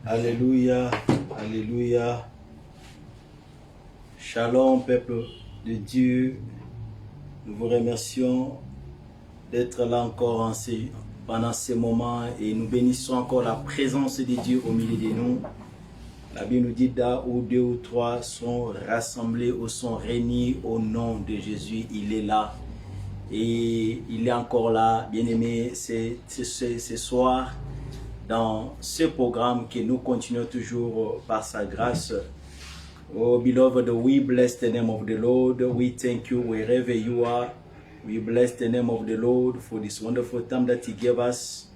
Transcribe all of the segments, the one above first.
Alléluia, alléluia. Shalom, peuple de Dieu. Nous vous remercions d'être là encore pendant ces moments et nous bénissons encore la présence de Dieu au milieu de nous. La Bible nous dit là où 2 ou 3 sont rassemblés ou sont réunis au nom de Jésus, il est là. Et il est encore là, bien-aimé, ce soir, dans ce programme que nous continuons toujours par sa grâce. Oh, beloved, we bless the name of the Lord. We thank you wherever you are. We bless the name of the Lord for this wonderful time that He gave us.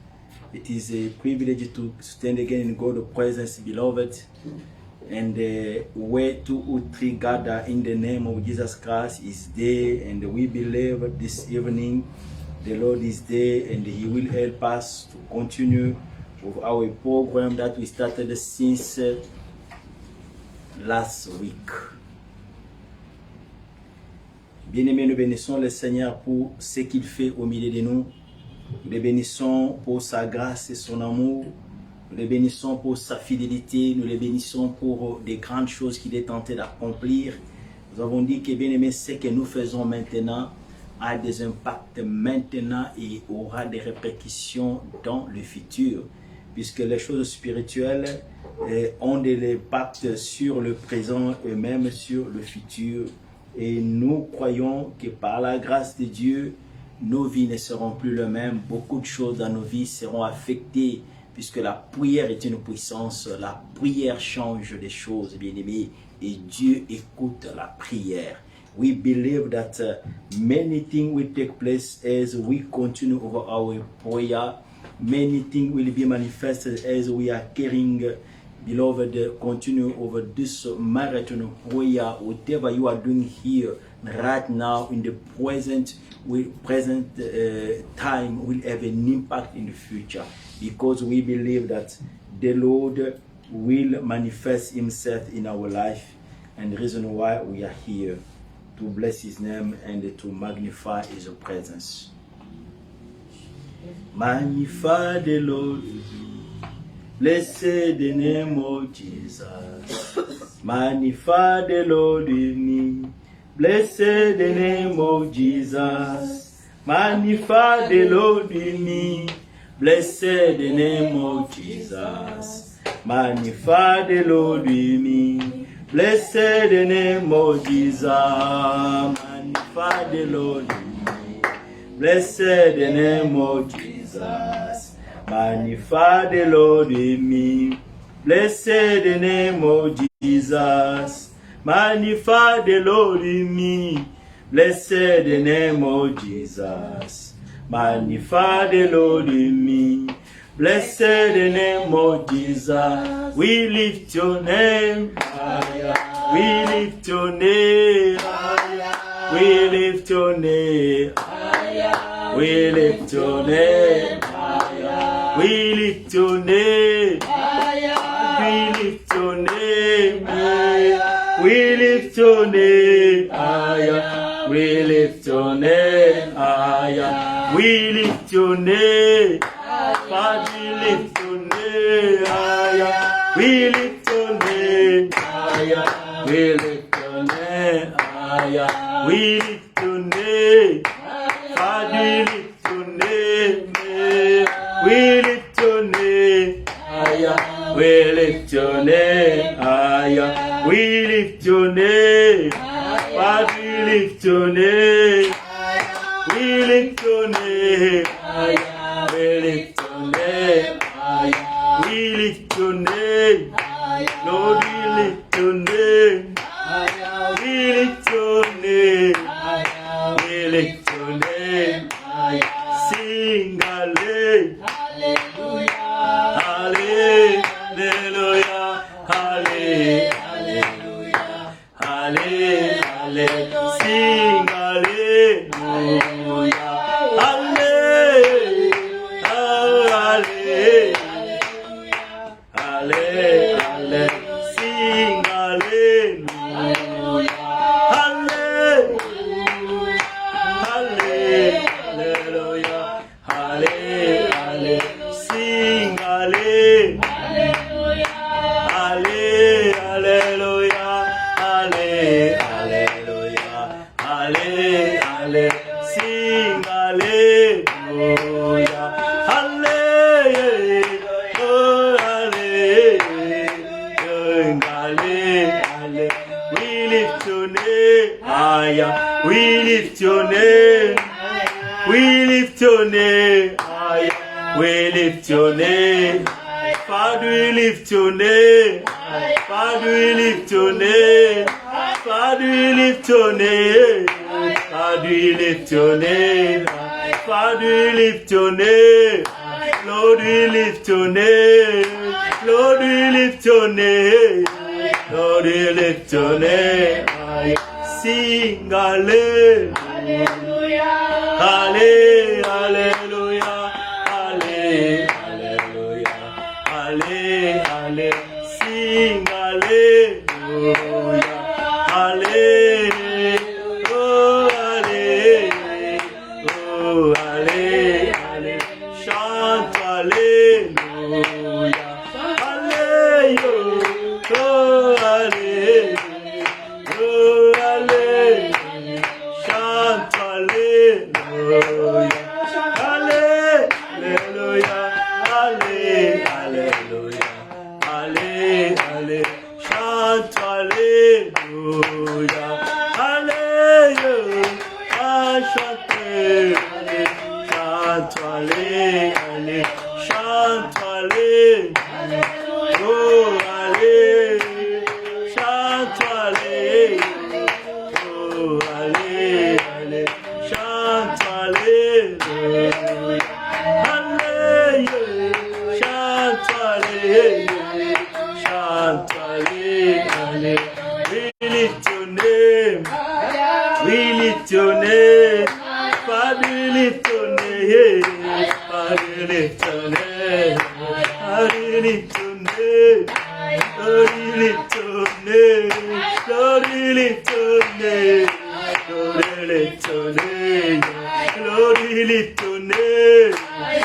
It is a privilege to stand again in God's presence, beloved. And where 2 or 3 gather in the name of Jesus Christ is there. And we believe this evening the Lord is there and He will help us to continue with our program that we started since last week. Bien-aimés, nous bénissons le Seigneur pour ce qu'il fait au milieu de nous. Nous le bénissons pour sa grâce et son amour. Nous le bénissons pour sa fidélité. Nous le bénissons pour des grandes choses qu'il est tenté d'accomplir. Nous avons dit que, bien-aimés, ce que nous faisons maintenant a des impacts maintenant et aura des répercussions dans le futur. Puisque les choses spirituelles ont des impacts sur le présent et même sur le futur. Et nous croyons que par la grâce de Dieu, nos vies ne seront plus les mêmes. Beaucoup de choses dans nos vies seront affectées puisque la prière est une puissance. La prière change les choses, bien-aimés. Et Dieu écoute la prière. We believe that many things will take place as we continue over our prayer. Many things will be manifested as we are carrying, beloved, continue over this marathon prayer. Whatever you are doing here right now in the present time will have an impact in the future, because we believe that the Lord will manifest Himself in our life, and the reason why we are here to bless His name and to magnify His presence. Magnify the Lord, bless the name of Jesus. Magnify the Lord with me, bless the name of Jesus. Magnify the Lord with me, bless the name of Jesus. Magnify the Lord with me, bless the name of Jesus. Magnify the Lord with me, bless the name of Jesus. Magnify the Lord in me, bless the name of Jesus. Magnify the Lord in me, bless the name of Jesus. Magnify the Lord in me, bless the name of Jesus. We lift your name higher, we lift your name higher, we lift your name higher, we lift your name higher, we lift your name higher, we lift your name higher, we lift your name higher, we lift your name higher, we lift your name, Father, we lift your name higher, we lift your name higher, we lift your name higher, we lift your name, Father, we lift your name, we lift your name higher, we lift your name higher, we lift your name, Father, we lift your name, we lift your name higher, we lift your name higher, we lift your name, Lord, we lift your name, we lift your name, we lift your name, sing hallelujah, hallelujah, hallelujah, hallelujah, hallelujah, sing hallelujah, hallelujah, hallelujah, sing hallelujah, hallelujah, hallelujah, sing hallelujah, your name. Father, we lift your name. Father, we lift your name. Father, we lift your name. Father, we lift your name. Father, we lift your name. Lord, we lift your name. Lord, we lift your name. Lord, we lift your name. Sing hallelujah. Hallelujah. Hallelujah. Hallelujah. Hallelujah. Sing hallelujah. Hallelujah. Oh, hallelujah. Oh, hallelujah. Chant hallelujah. Hallelujah. Oh, hallelujah. Oh, hallelujah. Chant hallelujah. Hallelujah. Hallelujah. Hallelujah. Chant hallelujah. Hallelujah. Chant hallelujah. Chant hallelujah. Oh, hallelujah. Chant hallelujah. Oh, hallelujah. Chant hallelujah. Hallelujah. Chant hallelujah. Chant hallelujah. We lift your name. We lift your name. Father, we lift your name. Father, we lift your name. Father, we lift your name. Lord, we lift your name. Lord, we lift your name. Lord, we lift your name. Lord, we lift your name.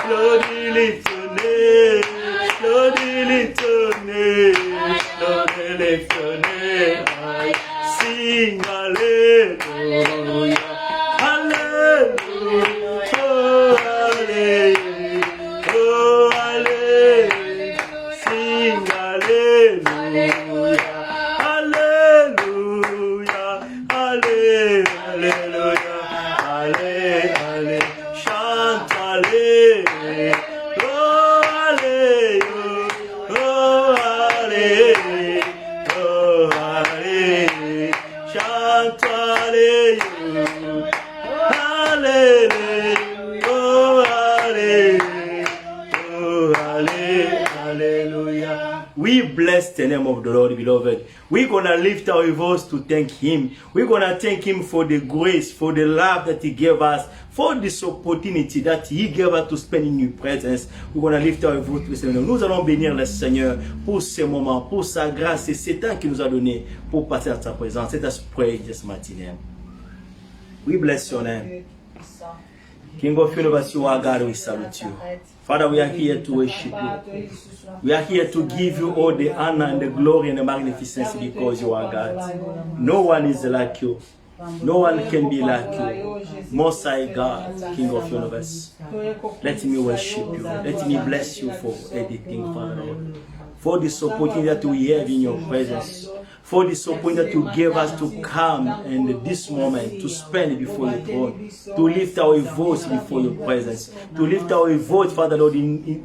Lord, we lift your name. Lord, we lift your name. Lord, we lift your name. Sing hallelujah. Hallelujah. Oh, hallelujah. Oh, hallelujah. Sing hallelujah. Hallelujah. Hallelujah. Hallelujah. Chant hallelujah. Oh, hallelujah. Oh, hallelujah. Oh, hallelujah. Chant hallelujah. Hallelujah. Oh, hallelujah. Oh, hallelujah. We bless the name of the Lord, beloved. We're going to lift our voice to thank Him. We're going to thank Him for the grace, for the love that He gave us, for this opportunity that He gave us to spend in His presence. We're going to lift our voice to the Seigneur. Nous allons bénir le Seigneur pour ce moment, pour sa grâce et ce temps qu'il nous a donné pour passer à sa présence. Let us pray this matinée. We bless your name. King of universe, you are God, we salute you. Father, we are here to worship you. We are here to give you all the honor and the glory and the magnificence because you are God. No one is like you. No one can be like you. Most High God, King of universe. Let me worship you. Let me bless you for everything, Father Lord. For this opportunity that we have in your presence. For this opportunity that you gave us to come and this moment to spend before your throne, to lift our voice before your presence, to lift our voice, Father Lord,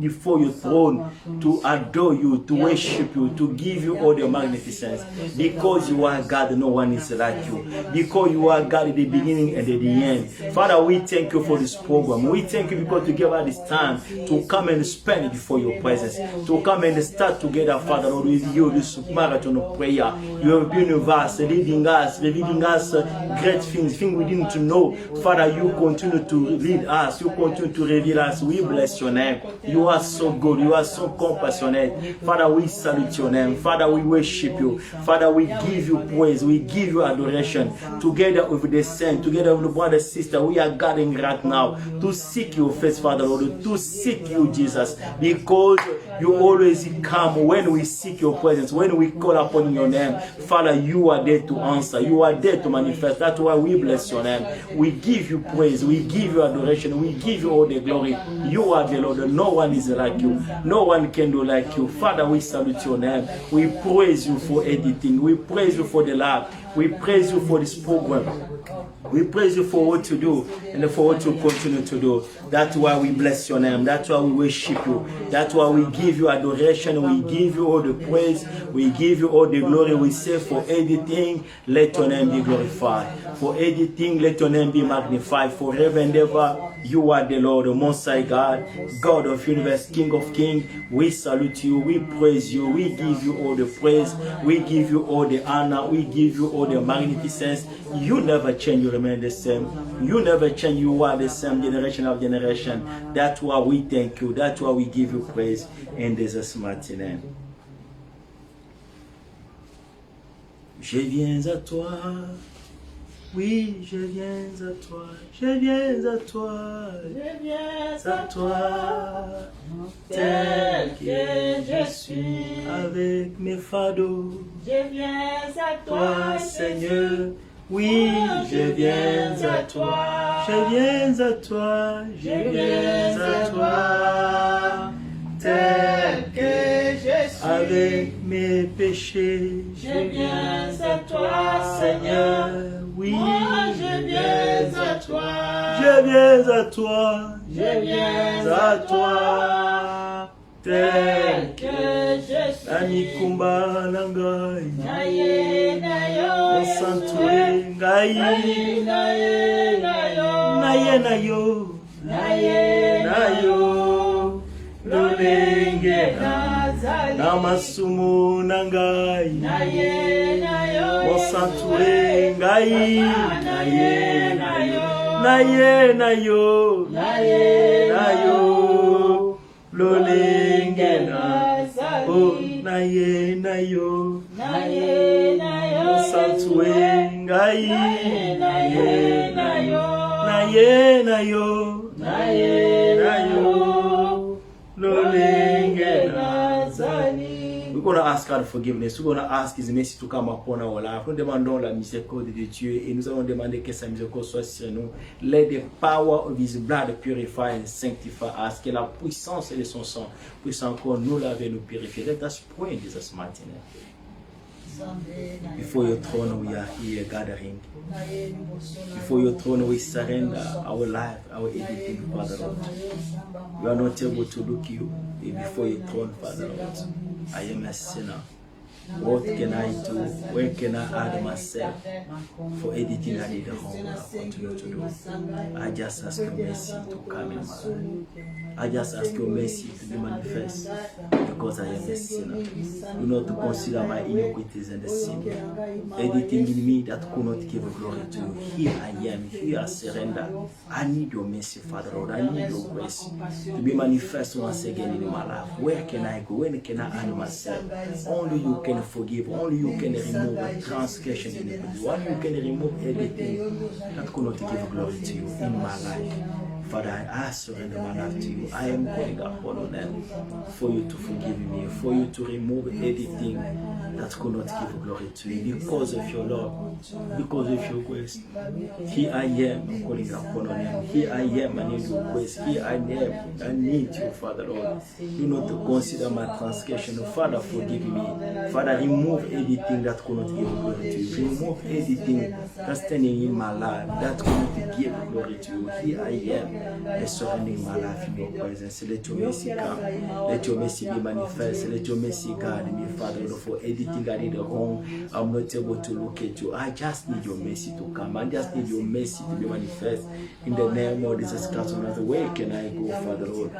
before your throne, to adore you, to worship you, to give you all the magnificence. Because you are God, no one is like you. Because you are God at the beginning and at the end. Father, we thank you for this program. We thank you because you gave us this time to come and spend before your presence, to come and start together, Father Lord, with you, this marathon of prayer. You have been with us, leading us, revealing us great things we didn't know. Father, you continue to lead us, you continue to reveal us. We bless your name. You are so good, you are so compassionate. Father, we salute your name. Father, we worship you. Father, we give you praise, we give you adoration. Together with the saints, together with the brother and sister, we are gathering right now to seek your face, Father Lord, to seek you, Jesus, because you always come when we seek your presence, when we call upon your name. Father, you are there to answer. You are there to manifest. That's why we bless your name. We give you praise. We give you adoration. We give you all the glory. You are the Lord. No one is like you. No one can do like you. Father, we salute your name. We praise you for everything. We praise you for the love. We praise you for this program. We praise you for what you do and for what you continue to do. That's why we bless your name. That's why we worship you. That's why we give you adoration. We give you all the praise. We give you all the glory. We say for anything, let your name be glorified. For anything, let your name be magnified. Forever and ever, you are the Lord, the Most High God, God of universe, King of kings. We salute you. We praise you. We give you all the praise. We give you all the honor. We give you all the magnificence. You never change. You remain the same. You never change. You are the same generation of generation. That's why we thank you. That's why we give you praise in Jesus' mighty name. Je viens à toi. Oui, je viens à toi. Je viens à toi. Je viens à toi. Tel que je suis. Avec mes fardeaux. Je viens à toi, Seigneur. Oui, je viens à toi. Je viens à toi. Je viens à toi. Tel que je suis. Avec mes péchés. Je viens à toi, Seigneur. Oui, moi je viens à toi. Je viens à toi. Je viens à toi. Tel que je suis. Anikumba nangai. Naye nayo. Santué ngai. Naye nayo. Naye nayo. Naye nayo. Lolenge nazali. Namasumu nangai. Naye nayo. Santué ngai. Naye nayo. Naye nayo. Naye nayo. Lolenge nazali. Oh, naye nayo. Naye nayo. Santué ngai. Naye nayo. Naye nayo. Naye nayo. Lolenge nazali. We're going to ask God forgiveness. We're going to ask His mercy to come upon our life. Nous demandons la miséricorde de Dieu et nous allons demander que sa miséricorde soit sur nous. Let the power of His blood purify and sanctify us. Que la puissance de son sang puisse encore nous laver, nous purifier. Let us pray in Jesus' mighty name. Before your throne we are here gathering. Before your throne we surrender our life, our everything, Father Lord. We are not able to look you before your throne, Father Lord. I am a sinner. What can I do? Where can I add myself for anything I need a home I continue to do? I just ask your mercy to come in my life. I just ask your mercy to be manifest because I am a sinner. Do not consider my iniquities and the sin. Anything in me that could not give glory to you. Here I am. Here I surrender. I need your mercy, Father Lord. I need your grace to be manifest once again in my life. Where can I go? When can I add myself? Only you can forgive. Only you can remove transgression in iniquity. Only you can remove everything that could not give glory to you in my life. Father, I surrender my life to you. I am calling upon your name for you to forgive me, for you to remove anything that could not give glory to you because of your love, because of your grace. Here I am, I'm calling upon your name. Here I am, I need your grace. Here I am, I need you, Father Lord. Do not consider my transgression. Father, forgive me. Father, remove anything that could not give glory to you. Remove anything that's standing in my life that could not give glory to you. Here I am. I surrender my life in your presence. Let your mercy come. Let your mercy be manifest. Let your mercy guide me, Father Lord, for anything I did wrong. I'm not able to look at you. I just need your mercy to come. I just need your mercy to be manifest in the name of Jesus Christ. Where can I go, Father Lord,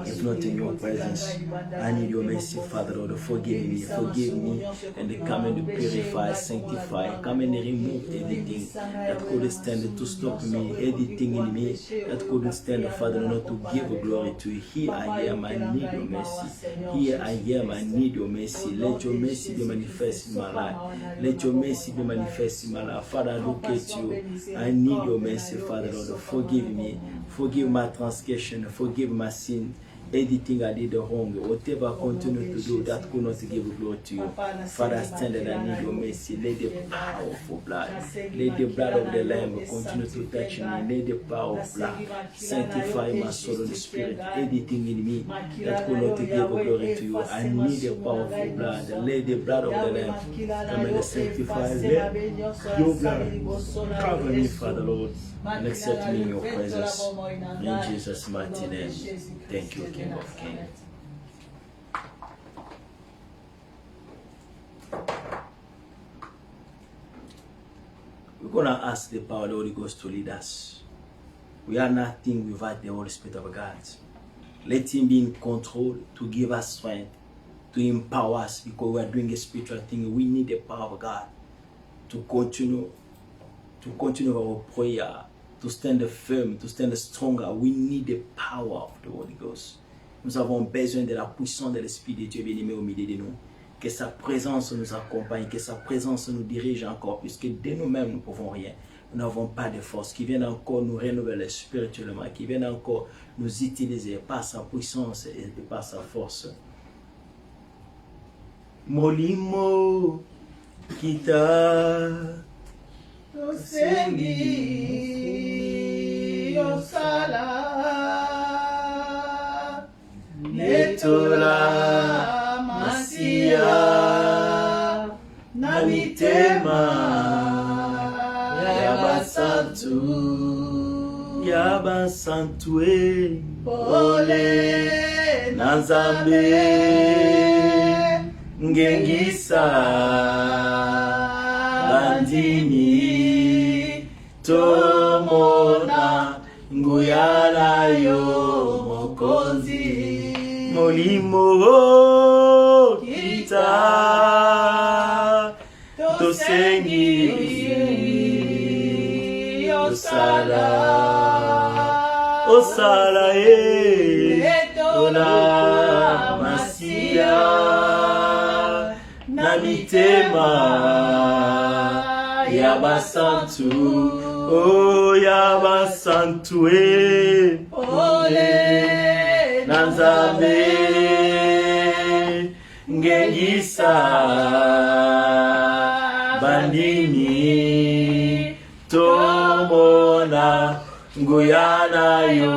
if not in your presence? I need your mercy, Father Lord. Forgive me, and come and purify, sanctify. Come and remove anything that could stand to stop me, anything in me that couldn't stand, Father, not to give glory to you. Here I am, I need your mercy. Here I am, I need your mercy. Let your mercy be manifest in my life. Let your mercy be manifest in my life. Father, I look at you. I need your mercy, Father, Lord. Forgive me. Forgive my transgression. Forgive my sin. anything I did wrong, whatever I continue to do that could not give glory to you. Father, stand and I need your mercy. Let the powerful blood, let the blood of the Lamb continue to touch me. Let the power of blood sanctify my soul and spirit. Anything in me that could not give glory to you, I need the powerful blood. Let the blood of the Lamb come and sanctify. Let your blood cover me, Father Lord, and accept me in your presence. In Jesus' mighty name. Thank you, King of Kings. We're going to ask the power of the Holy Ghost to lead us. We are nothing without the Holy Spirit of God. Let Him be in control to give us strength, to empower us, because we are doing a spiritual thing. We need the power of God to continue our prayer, to stand firm, to stand stronger. We need the power of the Holy Ghost. Nous avons besoin de la puissance de l'Esprit de Dieu bien-aimé au milieu de nous. Que sa présence nous accompagne, que sa présence nous dirige encore, puisque de nous-mêmes nous ne pouvons rien. Nous n'avons pas de force, qui viennent encore nous renouveler spirituellement, qui viennent encore nous utiliser par sa puissance et par sa force. Molimo kita Osengi osala netola masia na mitema ya basantu pole na Nzambe ngengisa bandini tomona nguyala yo mokonzi molimo kita tosengi osala tola masia na mitema ya basantu ya basantu ole na Nzambe ngengisa bandini tomona nguyana yo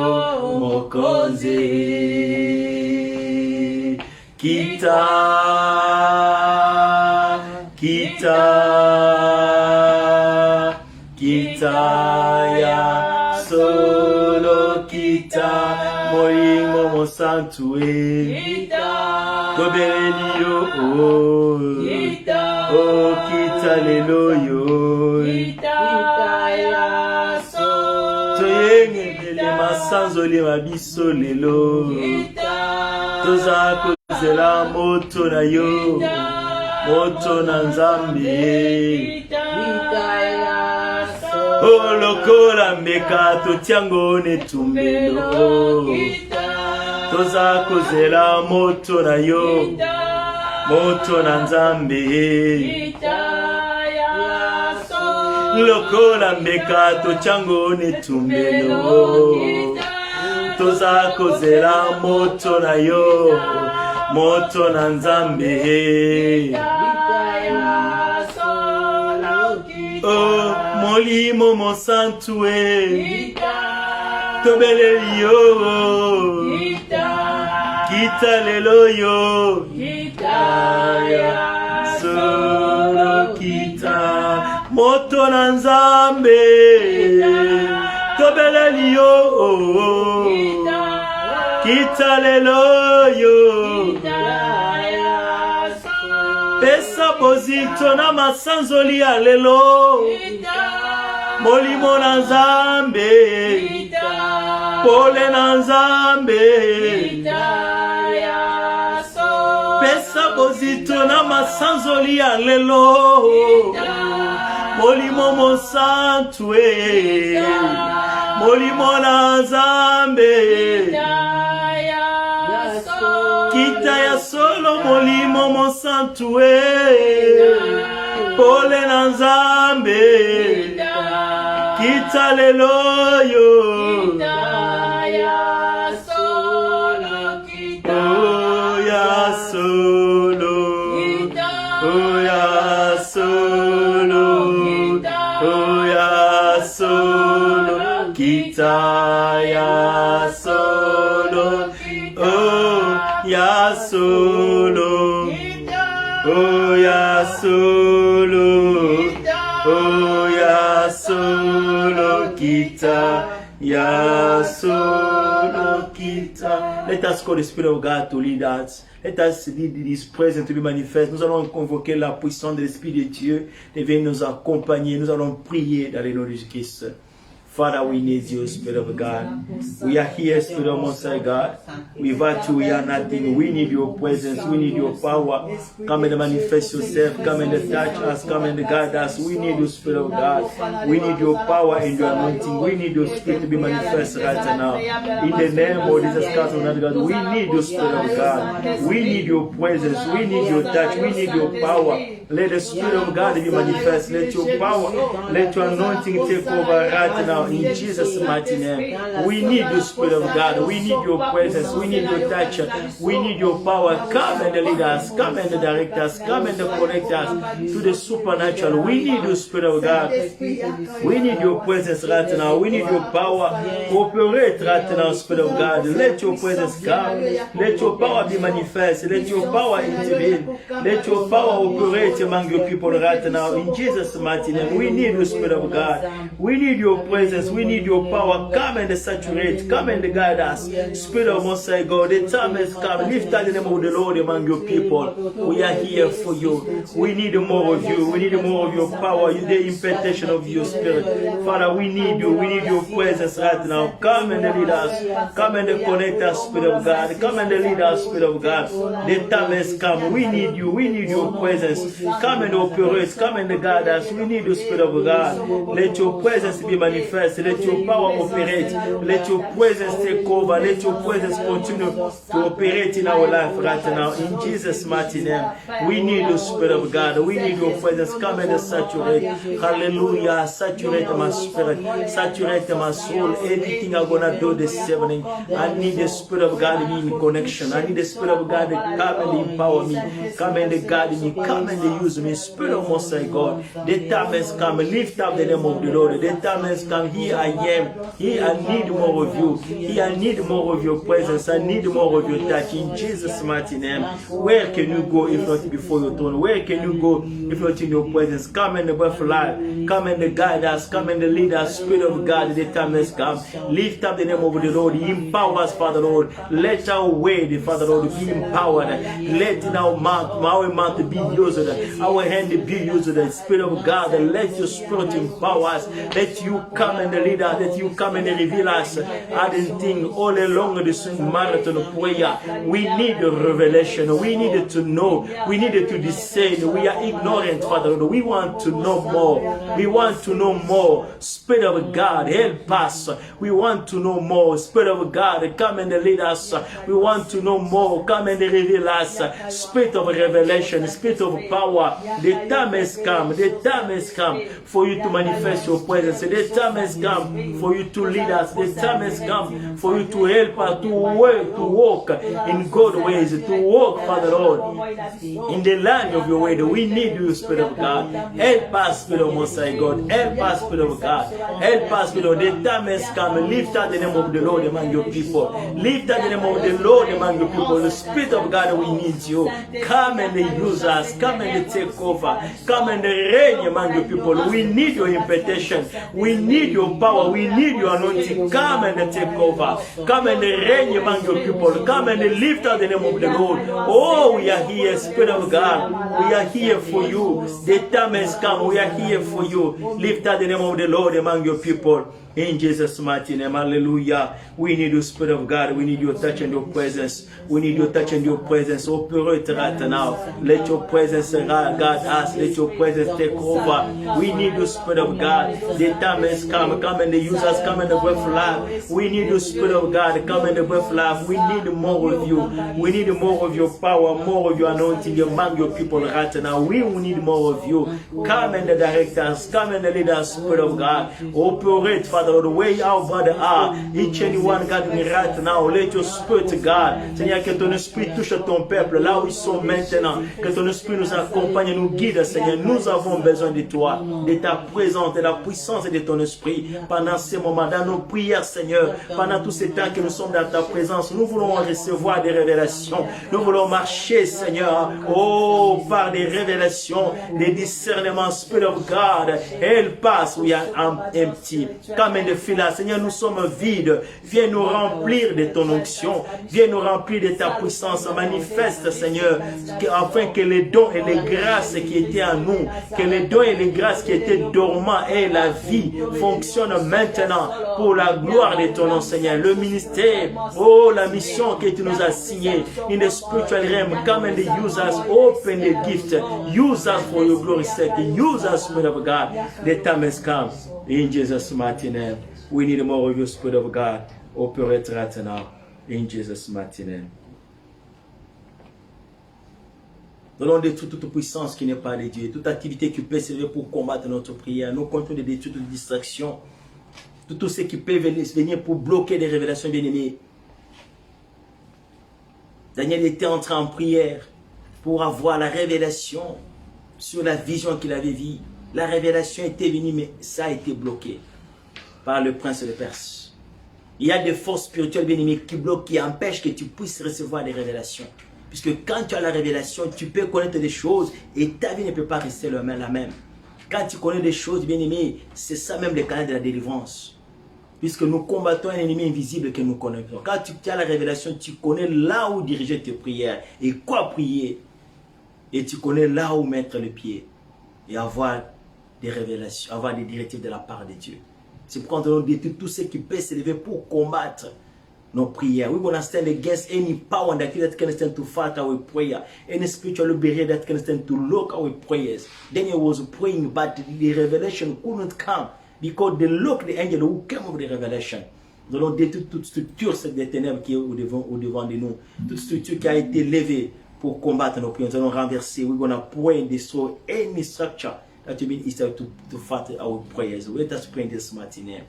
mokonzi kita ya solo kita moimo mosantu tobeni yo kita lelo yo toyengele masanzoli mabiso lelo toza kozela moto na yo moto na Nzambe lokola mbeka totiango netumbelo toza kozela moto na yo moto na Nzambe lokola mbeka totiango netumbelo toza kozela moto na yo moto na Nzambe molimo mosantu tobeleli yo kita lelo yo solo kita moto na Nzambe tobeleli yo kita lelo yo pesa pozito na masanzoli ya lelo molimo na Nzambe pole na Nzambe pesa pozito na masanzoli ya lelo molimo mosantu molimo na Nzambe kita ya solo molimo mosantu pole na Nzambe kita lelo yo solo. Oh ya solo. Oh ya solo. Kita ya solo. Oh ya solo. Oh ya solo. Oh ya solo. Kita ya solo. Kita. Let us call the Spirit of God to lead us. Let us lead His presence to be manifest. Nous allons convoquer la puissance de l'Esprit de Dieu de venir nous accompagner. Nous allons prier dans le nom de Jésus-Christ. Father, we need you, Spirit of God. We are here, Spirit of Most High God. Without you, we are nothing. We need your presence. We need your power. Come and manifest yourself. Come and touch us. Come and guide us. We need you, Spirit of God. We need your power and your anointing. We need your Spirit to be manifest right now. In the name of Jesus Christ of Nazareth, God, we need your Spirit of God. We need your presence. We need your touch. We need your power. Let the Spirit of God be manifest. Let your power, let your anointing take over right now. In Jesus' mighty name. We need the Spirit of God. We need your presence. We need your touch. We need your power. Come and lead us. Come and direct us. Come and connect us to the supernatural. We need the Spirit of God. We need your presence right now. We need your power. Operate right now, Spirit of God. Let your presence come. Let your power be manifest. Let your power intervene. Let your power operate among your people right now. In Jesus' mighty name. We need the Spirit of God. We need your presence. We need your power. Come and saturate. Come and guide us. Spirit of Most High God, the time has come. Lift up the name of the Lord among your people. We are here for you. We need more of you. We need more of your power. The impartation of your Spirit. Father, we need you. We need your presence right now. Come and lead us. Come and connect us, Spirit of God. Come and lead us, Spirit of God. The time has come. We need you. We need your presence. Come and operate. Come and guide us. We need the Spirit of God. Let your presence be manifest. Let your power operate. Let your presence take over. Let your presence continue to operate in our life right now. In Jesus' mighty name. We need the Spirit of God. We need your presence. Come and saturate. Hallelujah. Saturate my spirit. Saturate my soul. Anything I'm going to do this evening, I need the Spirit of God to be in connection. I need the Spirit of God to come and empower me. Come and guide me. Come and use me. Spirit of Most High God. The time has come. Lift up the name of the Lord. The time has come. Here I am. Here I need more of you. Here I need more of your presence. I need more of your touch. In Jesus' mighty name. Where can you go if not before your throne? Where can you go if not in your presence? Come and breath life. Come and guide us. Come and lead us. Spirit of God, the time has come. Lift up the name of the Lord. Empower us, Father Lord. Let our way, Father Lord, be empowered. Let in our mouth be used. Our hand be used. The Spirit of God, let your Spirit empower us. Let you come and lead us. Let you come and reveal us. Adding things all along this marathon of prayer. We need a revelation. We need to know. We need to discern. We are ignorant, Father Lord. We want to know more. We want to know more. Spirit of God, help us. We want to know more. Spirit of God, come and lead us. We want to know more. Come and reveal us. Spirit of revelation, Spirit of power. The time has come. The time has come for you to manifest your presence. The time has come for you to lead us. The time has come for you to help us to walk in God's ways, to walk, Father Lord, in the land of your way. We need you, Spirit of God. Help us, Spirit of Most High God. Help us, Spirit of God. Help us, Spirit of the time has come. Lift up the name of the Lord among your people. Lift up the name of the Lord among your people. The Spirit of God, we need you. Come and use us. Come and take over. Come and reign among your people. We need your impartation. We need your power. We need your anointing. Come and take over. Come and reign among your people. Come and lift up the name of the Lord. Oh, we are here, Spirit of God. We are here for you. The time has come. We are here for you. Lift up the name of the Lord among your people. In Jesus' mighty name, hallelujah. We need the Spirit of God. We need your touch and your presence. We need your touch and your presence. Operate right now. Let your presence guide us. Let your presence take over. We need the Spirit of God. The time has come. Come and use us. Come and breath life. We need the Spirit of God. Come and breath life. We need more of you. We need more of your power, more of your anointing among your people right now. We need more of you. Come and direct us. Come and lead us, Spirit of God. Operate, Father Father Lord, where our brother are, each and one, God, right now, let your spirit, God, Seigneur, que ton esprit touche ton peuple, là où ils sont maintenant, que ton esprit nous accompagne, nous guide, Seigneur, nous avons besoin de toi, de ta présence, de la puissance de ton esprit, pendant ces moments, dans nos prières, Seigneur, pendant tous ces temps que nous sommes dans ta présence, nous voulons recevoir des révélations, nous voulons marcher, Seigneur, oh, par des révélations, des discernements, Spirit of God, help us, we are empty, comme in the field, Seigneur, nous sommes vides, viens nous remplir de ton onction, viens nous remplir de ta puissance, manifeste, Seigneur, afin que les dons et les grâces qui étaient en nous, que les dons et les grâces qui étaient dormants et la vie fonctionnent maintenant pour la gloire de ton nom, Seigneur. Le ministère, oh, la mission que tu nous as signée in the spiritual realm, come and use us, open the gift, use us for your glory's sake, use us, Spirit of God. The time has come. In Jesus' mighty name, we need more of your Spirit of God. Operate right now. In Jesus' mighty name. Nous détruire toute puissance qui n'est pas de Dieu, toute activité qui peut servir pour combattre notre prière. Nous comptons de détruire toute distraction, tout ce qui peut venir pour bloquer les révélations bien aimées. Daniel était entré en prière pour avoir la révélation sur la vision qu'il avait vue. La révélation était venue, mais ça a été bloqué par le prince de Perse. Il y a des forces spirituelles bien aimées qui bloquent, qui empêchent que tu puisses recevoir des révélations. Puisque quand tu as la révélation, tu peux connaître des choses et ta vie ne peut pas rester la même. Quand tu connais des choses, bien aimé, c'est ça même le canal de la délivrance. Puisque nous combattons un ennemi invisible que nous connaissons. Quand tu as la révélation, tu connais là où diriger tes prières et quoi prier. Et tu connais là où mettre le pied et avoir des révélations, avoir des directives de la part de Dieu. C'est pourquoi nous détruisons tout ce qui peut s'élever pour combattre nos prières. We want to stand against any power that can stand to fight our prayer, any spiritual barrier that can stand to block our prayers. Daniel was praying, but the revelation couldn't come because they looked the angel who came with the revelation. Nous allons détruire toute structure des ténèbres qui est au devant de nous, toute structure qui a été levée pour combattre nos prières. Nous allons renverser. We're going to pray and destroy any structure that will be easier to fight our prayers. Let us pray in this mighty name.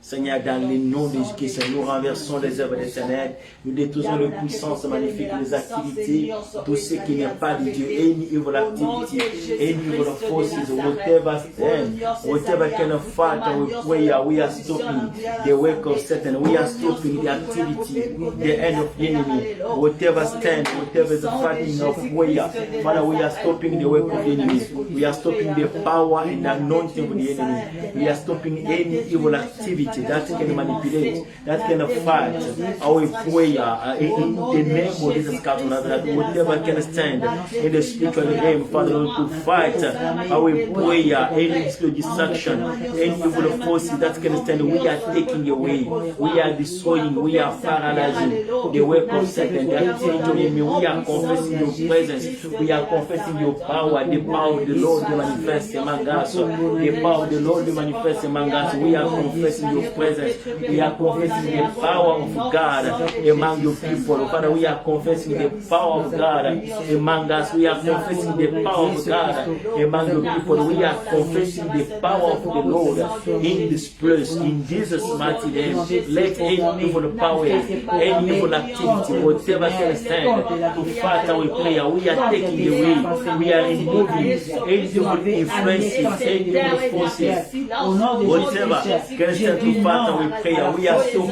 Seigneur, dans le nom de Jésus, nous renversons les œuvres des ténèbres, nous détruisons les puissances magnifiques, les activités, tout ce qui n'est pas de Dieu, any evil activity, any evil forces, whatever stand, whatever kind of fight or prayer, we are stopping the work of Satan, we are stopping the activity, the end of the enemy, whatever stand, whatever is fighting of prayer, Father, we are stopping the work of the enemy, we are stopping the power and the anointing of the enemy, we are stopping any evil activity that can manipulate, that can fight our prayer in the name of Jesus Christ, that whatever can stand in the spiritual realm, Father, to fight our prayer, any spiritual distraction, any evil forces that can stand, we are taking away, we are destroying, we are paralyzing the work of Satan, the activity of the enemy, we are confessing your presence, we are confessing your power, the power of the Lord to manifest among us, the power of the Lord to manifest among us, we are confessing your presence. We are confessing the power of God among your people. Father, we are confessing the power of God among us. We are confessing the power of God among your people. We are confessing the power of the Lord in this place. In Jesus' mighty name, let any evil power, any evil activity, whatever can stand to fight our prayer, we are taking away. We are removing any evil influences, any evil forces, whatever can stand to fight our prayer, we are stopping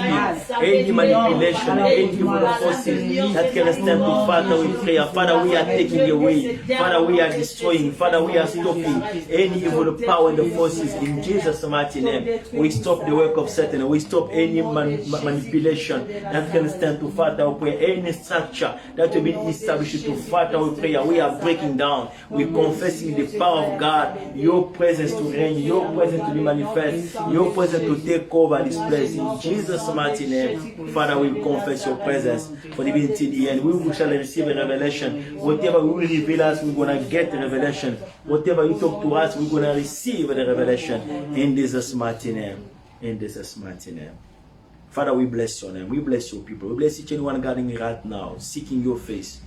any manipulation, any evil forces that can stand to fight our prayer. Father, we are taking away. Father, we are destroying. Father, we are stopping any evil power and the forces in Jesus' mighty name. We stop the work of Satan. We stop any manipulation that can stand to fight our prayer. Any structure that will be established to fight our prayer, we are breaking down. We are confessing the power of God, your presence to reign, your presence to be manifest, your presence to take over this place. In Jesus' mighty name, Father, we confess your presence for the beginning to the end. We shall receive a revelation. Whatever you will reveal us, we're going to get the revelation. Whatever you talk to us, we're going to receive the revelation. In Jesus' mighty name. In Jesus' mighty name. Father, we bless your name. We bless your people. We bless each and one gathering right now, seeking your face.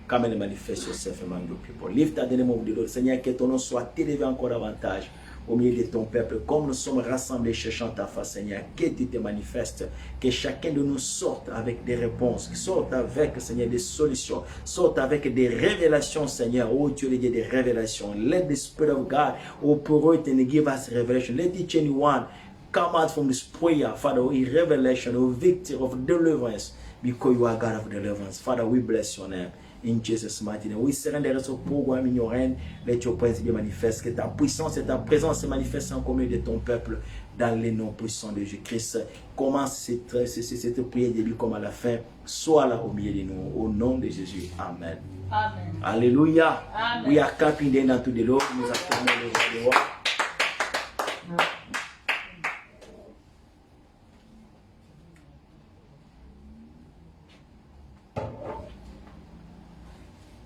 Come and manifest yourself among your people. Lift up the name of the Lord. Seigneur, que ton nom soit élevé encore davantage. au milieu de ton peuple. Comme nous sommes rassemblés cherchant ta face, Seigneur, que tu te manifestes, que chacun de nous sorte avec des réponses, sorte avec, Seigneur, des solutions, sorte avec des révélations, Seigneur. Oh, tu es des révélations. Let the Spirit of God operate and give us revelation. Let each and one come out from this prayer, Father, with revelation, of victory, of deliverance, because you are God of deliverance. Father, we bless your name. In Jesus' mighty name. We surrender ce programme in your hand. Let your presence be manifeste. Que ta puissance et ta présence se manifestent en commun de ton peuple dans les noms puissants de Jésus-Christ. Commence cette prière début comme à la fin. Sois là au milieu de nous. Au nom de Jésus. Amen. Amen. Alléluia. Amen. We are clapping the hand to the Lord. Nous acclamons le roi des rois.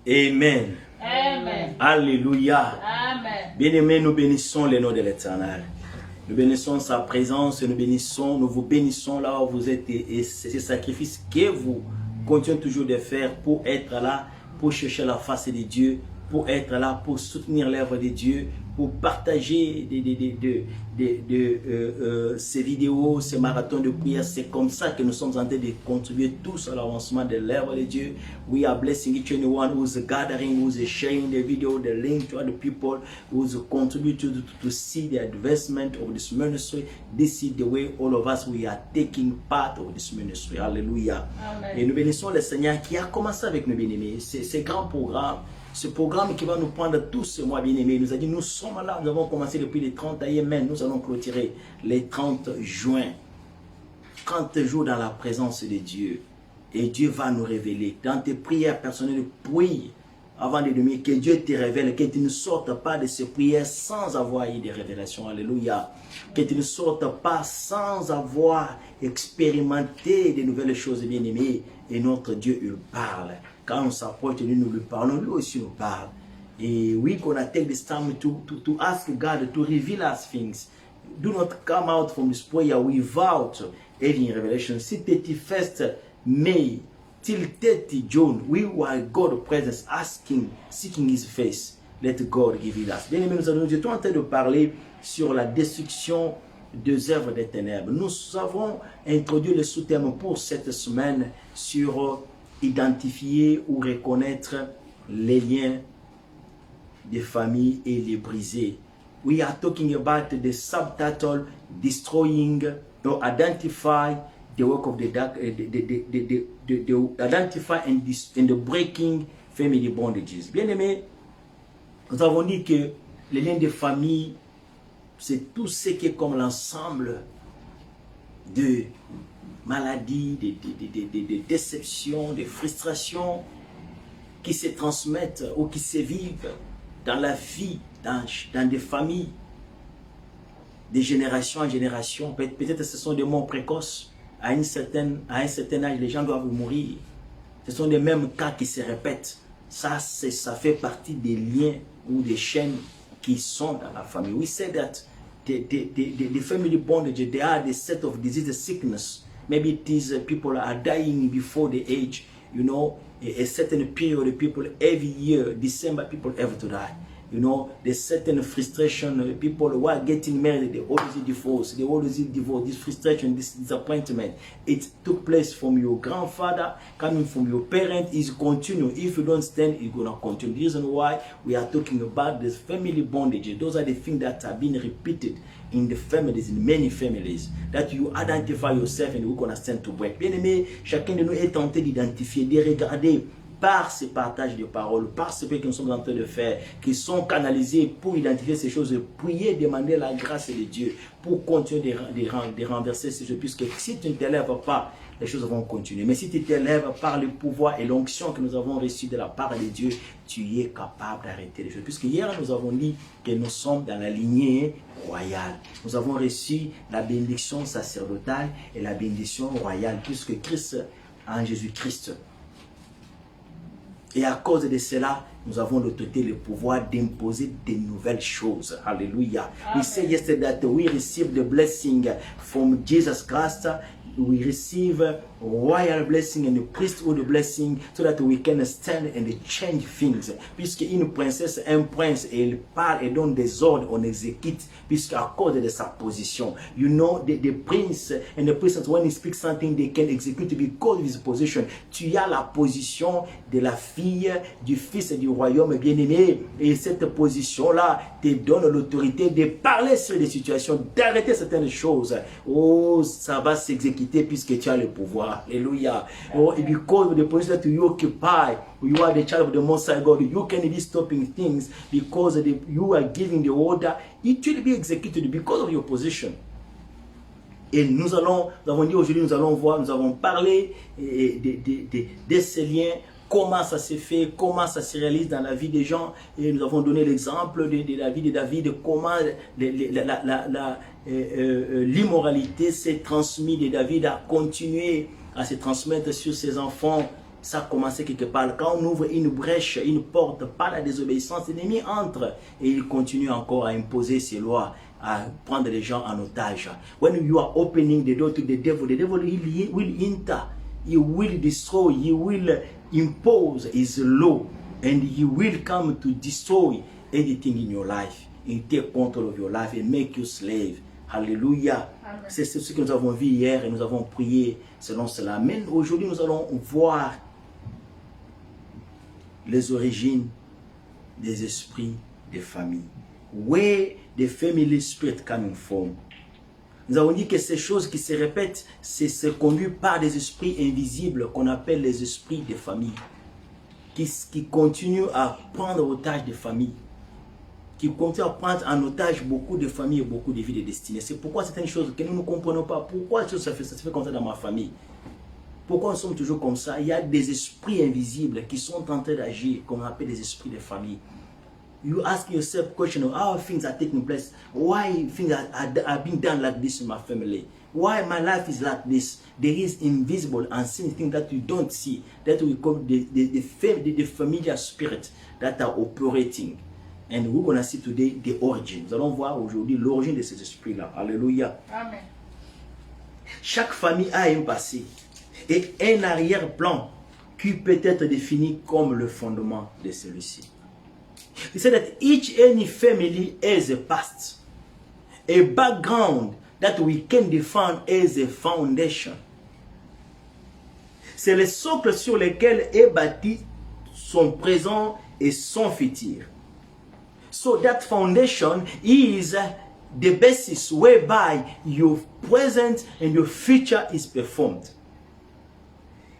Amen. Amen. Alléluia. Amen. Bien-aimés, nous bénissons le nom de l'Éternel. Nous bénissons sa présence, nous vous bénissons là où vous êtes et ce sacrifice que vous continuez toujours de faire pour être là, pour chercher la face de Dieu, pour être là, pour soutenir l'œuvre de Dieu, pour partager ces vidéos, ces marathons de prière. C'est comme ça que nous sommes en train de contribuer tous à l'avancement de l'œuvre de Dieu. We are blessing each and one who's gathering, who's sharing the video, the link to other people, who's contributing to see the advancement of this ministry. This is the way all of us, we are taking part of this ministry. Hallelujah. Amen. Et nous bénissons le Seigneur qui a commencé avec nous, bien-aimés. Ce grand programme. Ce programme qui va nous prendre tous ce mois, bien-aimés, nous a dit, nous sommes là, nous avons commencé depuis le 30 amen, nous allons clôturer les 30 juin. 30 jours dans la présence de Dieu. Et Dieu va nous révéler. Dans tes prières personnelles, prie avant de dormir, que Dieu te révèle, que tu ne sortes pas de ces prières sans avoir eu des révélations. Alléluia. Que tu ne sortes pas sans avoir expérimenté de nouvelles choses, bien-aimées. Et notre Dieu, il parle. Quand on s'approche de lui, nous lui parlons, lui aussi nous parle. Et we gonna take this time to ask God to reveal us things. Do not come out from this prayer without any revelation. See 31st May till 30 June, we were God's presence asking, seeking His face. Let God give it us. Bien aimé, nous étions en train de parler sur la destruction des œuvres des ténèbres. Nous avons introduit le sous-thème pour cette semaine sur identifier ou reconnaître les liens des familles et les briser. We are talking about the subtitle destroying or identify the work of the dark, identify and the breaking family bondages. Bien aimé, nous avons dit que les liens de famille, c'est tout ce qui est comme l'ensemble de maladies, de déceptions, de frustrations qui se transmettent ou qui se vivent dans la vie, dans des familles, de génération en génération. Peut-être que ce sont des morts précoces. À un certain âge, les gens doivent mourir. Ce sont les mêmes cas qui se répètent. Ça fait partie des liens ou des chaînes qui sont dans la famille. We say that the family bondage, they are the set of disease, sickness. Maybe it is people are dying before the age, you know, a certain period of people every year, December, people have to die. You know, there's certain frustration, people who are getting married, they always divorce, this frustration, this disappointment. It took place from your grandfather, coming from your parent, is continue. If you don't stand, it's going to continue. The reason why we are talking about this family bondage, those are the things that are being repeated in the families, in many families, that you identify yourself and we're going to stand to break. Bien aimé, chacun de nous est tenté d'identifier, de regarder par ces partages de paroles, par ce que nous sommes en train de faire, qui sont canalisés pour identifier ces choses, prier, demander la grâce de Dieu pour continuer de renverser ces choses, puisque si tu ne t'élèves pas, les choses vont continuer. Mais si tu t'élèves par le pouvoir et l'onction que nous avons reçu de la part de Dieu, tu es capable d'arrêter les choses. Puisque hier, nous avons dit que nous sommes dans la lignée royale. Nous avons reçu la bénédiction sacerdotale et la bénédiction royale, puisque Christ, en Jésus-Christ. Et à cause de cela, nous avons l'autorité, le pouvoir d'imposer de nouvelles choses. Hallelujah. We say yesterday that we received the blessing from Jesus Christ, we receive royal blessing and priesthood blessing so that we can stand and change things. Puisque une princesse, un prince, et il parle et donne des ordres, on exécute, puisqu'à cause de sa position. You know, the prince and the princess, when he speaks something, they can execute because of his position. Tu as la position de la fille, du fils du royaume bien-aimé. Et cette position-là te donne l'autorité de parler sur des situations, d'arrêter certaines choses. Oh, ça va s'exécuter puisque tu as le pouvoir. Hallelujah. Oh, because of the position that you occupy, you are the child of the Most High God. You can be stopping things because you are giving the order. It will be executed because of your position. Et nous avons dit aujourd'hui, nous avons parlé de ces liens, comment ça se fait, comment ça se réalise dans la vie des gens. Et nous avons donné l'exemple de la vie de David, comment l'immoralité s'est transmise de David à continuer à se transmettre sur ses enfants. Ça a commencé quelque part. Quand on ouvre une brèche, une porte par la désobéissance, l'ennemi entre et il continue encore à imposer ses lois, à prendre les gens en otage. When you are opening the door to the devil will enter, he will destroy, he will impose his law, and he will come to destroy anything in your life, and take control of your life and make you slave. Hallelujah. C'est ce que nous avons vu hier et nous avons prié selon cela. Mais aujourd'hui, nous allons voir les origines des esprits des familles. Where the family spirit coming from? Nous avons dit que ces choses qui se répètent, c'est conduit par des esprits invisibles qu'on appelle les esprits des familles, qui continuent à prendre otage des familles, qui continuent à prendre en otage beaucoup de familles et beaucoup de vies de destinée. C'est pourquoi certaines choses que nous ne comprenons pas, pourquoi ça se fait comme ça dans ma famille? Pourquoi nous sommes toujours comme ça? Il y a des esprits invisibles qui sont en train d'agir, qu'on appelle des esprits de famille. You ask yourself question of how things are taking place. Why things are being done like this in my family? Why my life is like this? There is invisible, unseen things that you don't see, that we call the familiar spirit that are operating. And we're going to see today the origin. Nous allons voir aujourd'hui l'origine de ces esprits-là. Alléluia. Amen. Chaque famille a un passé et un arrière-plan qui peut être défini comme le fondement de celui-ci. He said that each any family has a past, a background that we can define as a foundation. C'est le socle sur lequel est bâti son présent et son futur. So that foundation is the basis whereby your present and your future is performed.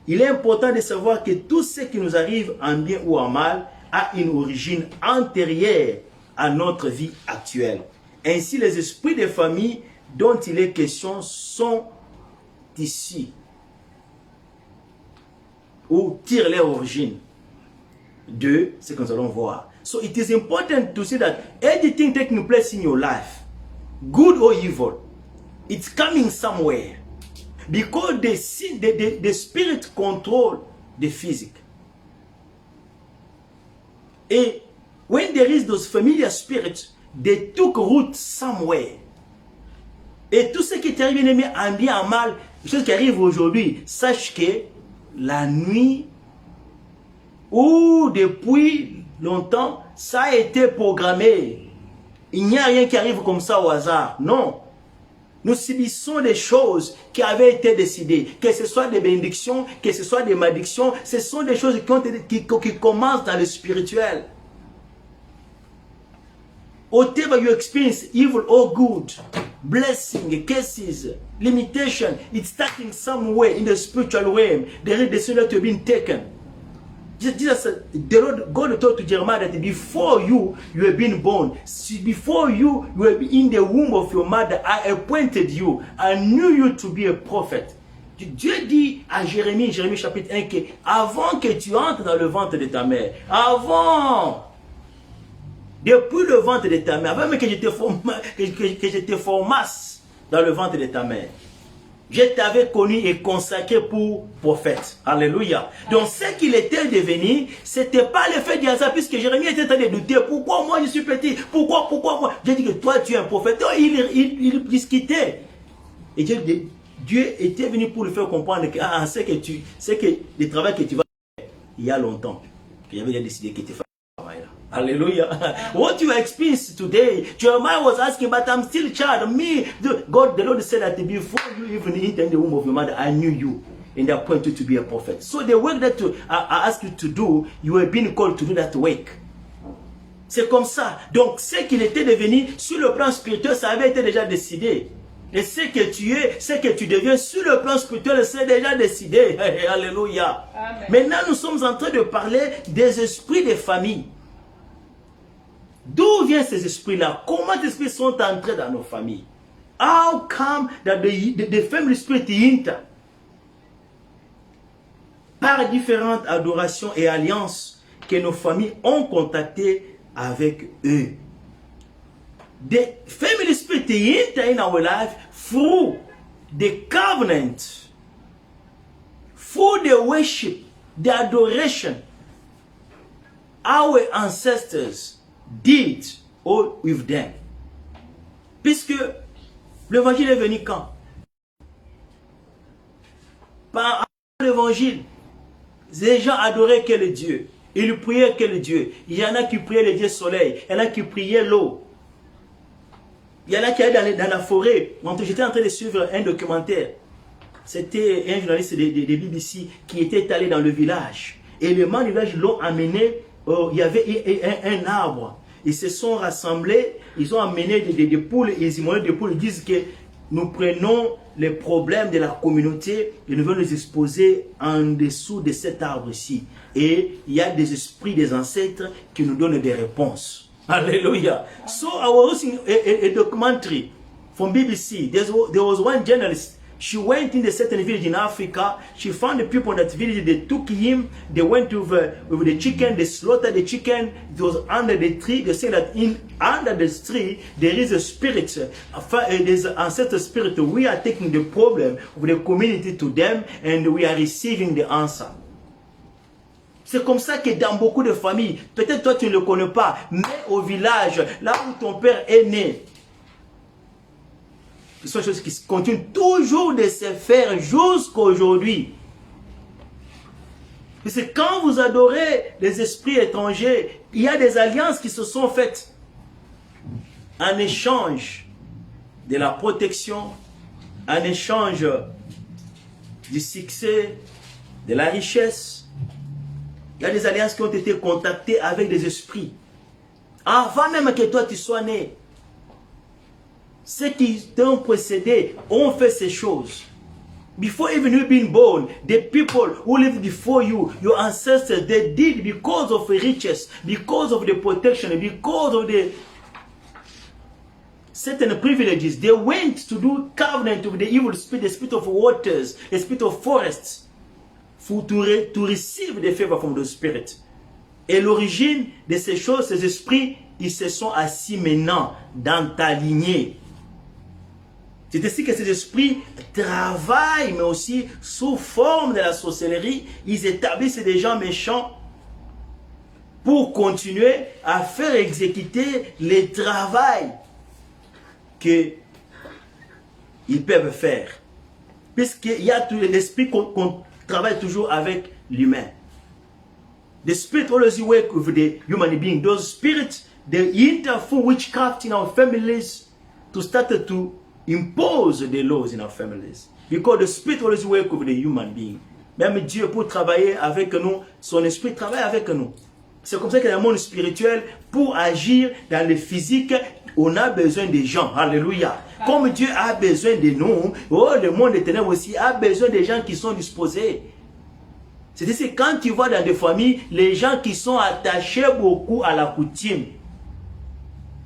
Il est important de savoir que tout ce qui nous arrive en bien ou en mal a une origine antérieure à notre vie actuelle. Ainsi, les esprits de famille dont il est question sont ici ou tirent leur origine de ce que nous allons voir. So it is important to see that anything taking place in your life, good or evil, it's coming somewhere. Because the spirit control the physical. And when there is those familiar spirits, they took root somewhere. Et tout ce qui est arrivé en bien en mal, les choses qui arrivent aujourd'hui, sache que la nuit ou depuis longtemps, ça a été programmé. Il n'y a rien qui arrive comme ça au hasard. Non. Nous subissons des choses qui avaient été décidées. Que ce soit des bénédictions, que ce soit des malédictions, ce sont des choses qui commencent dans le spirituel. Whatever you experience, evil or good, blessing, cases, limitation, it's starting somewhere in the spiritual realm. There is decision that you've been taken. Jesus, the Lord God told to Jeremiah that before you have been born, before you were in the womb of your mother, I appointed you. I knew you to be a prophet. Dieu dit à Jérémie, Jérémie chapitre 1, que avant que tu entres dans le ventre de ta mère, depuis le ventre de ta mère, avant même que je te formasse dans le ventre de ta mère, je t'avais connu et consacré pour prophète. Alléluia. Donc ce qu'il était devenu, ce n'était pas le fait du hasard, puisque Jérémie était en train de douter. Pourquoi moi je suis petit? Pourquoi moi? J'ai dit que toi tu es un prophète. Donc, il discutait. Et Dieu Dieu était venu pour lui faire comprendre que c'est que le travail que tu vas faire il y a longtemps. Il avait déjà décidé que tu fais ce travail-là. Hallelujah. What you experience today, Jeremiah was asking, but I'm still a child. Me, God, the Lord said that before you even enter the womb of your mother, I knew you. And I appointed you to be a prophet. So the work that I asked you to do, you were being called to do that work. C'est comme ça. Donc, ce qu'il était devenu sur le plan spirituel, ça avait été déjà décidé. Et ce que tu es, ce que tu deviens sur le plan spirituel, c'est déjà décidé. Alléluia. Amen. Maintenant, nous sommes en train de parler des esprits des familles. D'où viennent ces esprits-là? Comment ces esprits sont entrés dans nos familles? How come that the family spirit enter? Par différentes adorations et alliances que nos familles ont contactées avec eux. The family spirit enter in our life through the covenant, through the worship, the adoration our ancestors did all with them. Puisque l'évangile est venu quand? Par l'évangile, les gens adoraient quel Dieu? Ils priaient quel Dieu? Il y en a qui priaient le Dieu soleil, il y en a qui priaient l'eau. Il y en a qui allaient dans la forêt. J'étais en train de suivre un documentaire. C'était un journaliste de BBC qui était allé dans le village. Et les gens du village l'ont amené. Il y avait un arbre. Ils se sont rassemblés. Ils ont amené des poules. Ils immolaient des poules. Ils disent que nous prenons les problèmes de la communauté et nous venons les exposer en dessous de cet arbre-ci. Et il y a des esprits des ancêtres qui nous donnent des réponses. Hallelujah. So I was watching a documentary from BBC. There was one journalist. She went in a certain village in Africa. She found the people in that village. They took him. They went with the chicken. They slaughtered the chicken. It was under the tree. They say that under the tree there is a spirit. There's an ancestor spirit. We are taking the problem of the community to them, and we are receiving the answer. C'est comme ça que dans beaucoup de familles, peut-être toi tu ne le connais pas, mais au village, là où ton père est né, ce sont des choses qui continuent toujours de se faire jusqu'à aujourd'hui. Parce que quand vous adorez les esprits étrangers, il y a des alliances qui se sont faites en échange de la protection, en échange du succès, de la richesse. Il y a des alliances qui ont été contactées avec des esprits. Avant même que toi tu sois né, ceux qui t'ont précédé ont fait ces choses. Before even you being born, the people who lived before you, your ancestors, they did because of riches, because of the protection, because of the certain privileges. They went to do covenant with the evil spirit, the spirit of waters, the spirit of forests. To receive the favor from the Spirit. Et l'origine de ces choses, ces esprits, ils se sont assis maintenant dans ta lignée. C'est ainsi que ces esprits travaillent, mais aussi sous forme de la sorcellerie. Ils établissent des gens méchants pour continuer à faire exécuter les travail qu'ils peuvent faire. Puisqu'il y a tout l'esprit qu'on travaille toujours avec l'humain. The spirit always work with the human being. Those spirits, they interfere witchcraft in our families to start to impose the laws in our families. Because the spirit always work with the human being. Même Dieu, pour travailler avec nous, son esprit travaille avec nous. C'est comme ça que dans le monde spirituel, pour agir dans le physique, on a besoin des gens. Alléluia. Comme Dieu a besoin de nous, le monde des ténèbres aussi a besoin des gens qui sont disposés. C'est-à-dire quand tu vois dans des familles, les gens qui sont attachés beaucoup à la coutume,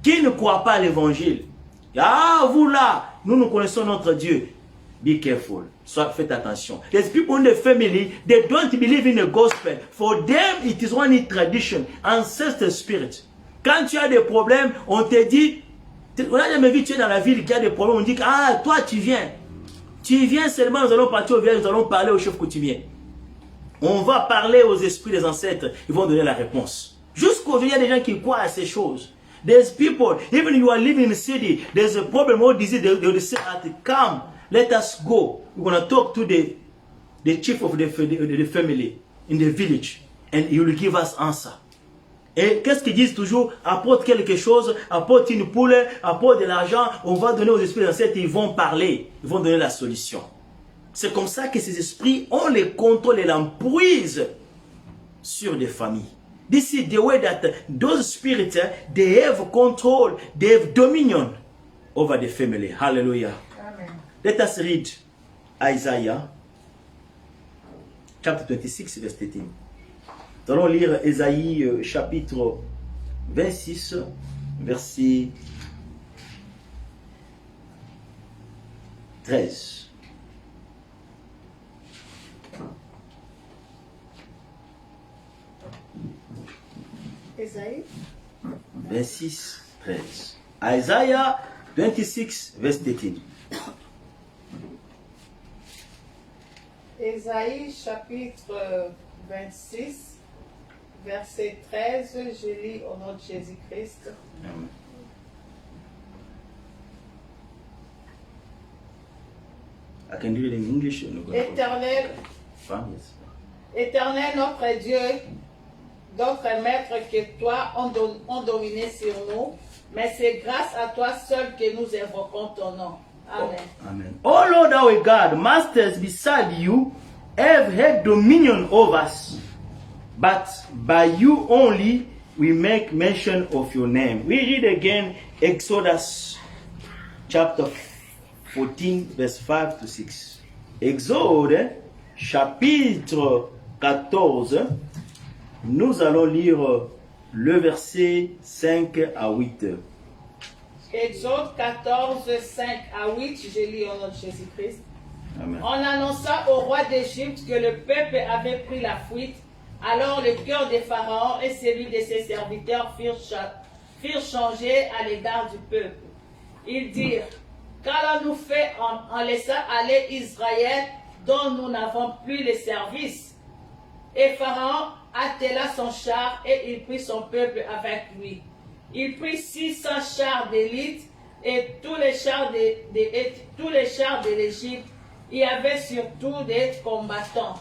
qui ne croient pas à l'évangile. Ah, vous là, nous connaissons notre Dieu. Be careful. Faites attention. There's people in the family, they don't believe in the gospel. For them, it is one tradition, ancestor spirit. Quand tu as des problèmes, on te dit, on a jamais vu tu es dans la ville qui a des problèmes, on dit, ah, toi tu viens. Tu viens seulement, nous allons partir au village, nous allons parler au chef coutumier. On va parler aux esprits des ancêtres, ils vont donner la réponse. Jusqu'aujourd'hui, il y a des gens qui croient à ces choses. There's people, even you are living in a city, there's a problem or disease, they will say, come, let us go. We're going to talk to the chief of the family in the village, and he will give us answer. Et qu'est-ce qu'ils disent toujours? Apporte quelque chose, apporte une poule, apporte de l'argent, on va donner aux esprits d'ancêtres, ils vont parler, ils vont donner la solution. C'est comme ça que ces esprits, on les contrôle et l'emprise sur des familles. This is the way that those spirits, they have control, they have dominion over the family. Hallelujah. Amen. Let us read Isaiah chapter 26, verse 13. Nous allons lire Ésaïe chapitre 26, verset 13. Ésaïe 26, 13. Isaiah 26, verse 13. Ésaïe chapitre 26, verset 13, je lis au nom de Jésus-Christ. Amen. I can read it in English. Éternel, Fine, yes. Éternel notre Dieu, d'autres maîtres que toi ont dominé sur nous, mais c'est grâce à toi seul que nous invoquons ton nom. Amen. Amen. Oh Lord our God, masters beside you have had dominion over us, but by you only we make mention of your name. We read again Exodus chapter 14, verse 5 to 6. Exode chapitre 14, nous allons lire le verset 5 à 8. Exode 14, 5 à 8, je lis au nom de Jésus-Christ. Amen. On annonça au roi d'Égypte que le peuple avait pris la fuite. Alors le cœur des pharaons et celui de ses serviteurs firent changer à l'égard du peuple. Ils dirent, qu'allons-nous faire en laissant aller Israël dont nous n'avons plus le service? Et Pharaon attela son char et il prit son peuple avec lui. Il prit 600 chars d'élite et tous les chars de l'Égypte. Il y avait surtout des combattants.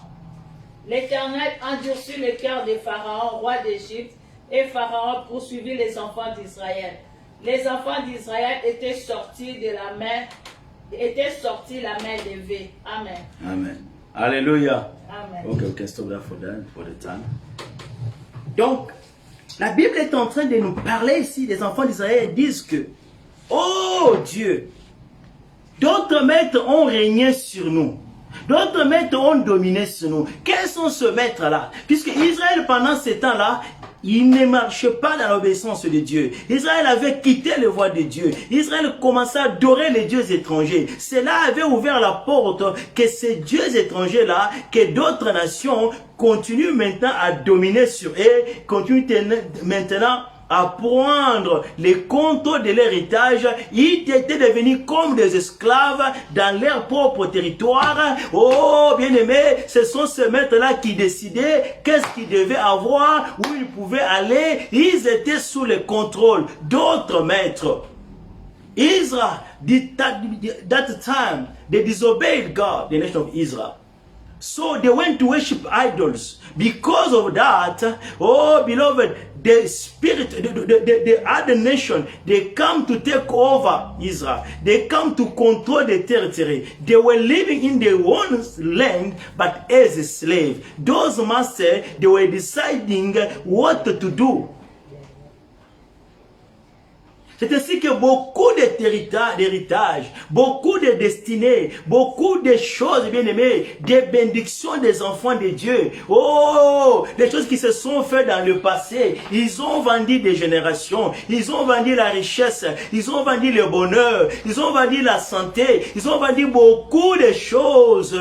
L'Éternel endurcit le cœur de Pharaon, roi d'Égypte, et Pharaon poursuivit les enfants d'Israël. Les enfants d'Israël étaient sortis la main levée. Amen. Amen. Alléluia. Amen. Okay, we can stop that for the time. Donc, la Bible est en train de nous parler ici. Les enfants d'Israël disent que, oh Dieu, d'autres maîtres ont régné sur nous. D'autres maîtres ont dominé sur nous. Quels sont ces maîtres-là? Puisque Israël, pendant ces temps-là, il ne marchait pas dans l'obéissance de Dieu. Israël avait quitté le voie de Dieu. Israël commençait à adorer les dieux étrangers. Cela avait ouvert la porte que ces dieux étrangers-là, que d'autres nations continuent maintenant à dominer sur eux, continuent maintenant à prendre les contrôles de l'héritage. Ils étaient devenus comme des esclaves dans leur propre territoire. Oh, bien-aimés, ce sont ces maîtres-là qui décidaient qu'est-ce qu'ils devaient avoir, où ils pouvaient aller. Ils étaient sous le contrôle d'autres maîtres. Israel, that time, they disobeyed God, the nation of Israel. So they went to worship idols. Because of that, oh beloved, the spirit, the other nation, they come to take over Israel. They come to control the territory. They were living in their own land, but as a slave. Those masters, they were deciding what to do. C'est ainsi que beaucoup d'héritages, beaucoup de destinées, beaucoup de choses, bien aimées, des bénédictions des enfants de Dieu. Oh, des choses qui se sont faites dans le passé. Ils ont vendu des générations. Ils ont vendu la richesse. Ils ont vendu le bonheur. Ils ont vendu la santé. Ils ont vendu beaucoup de choses.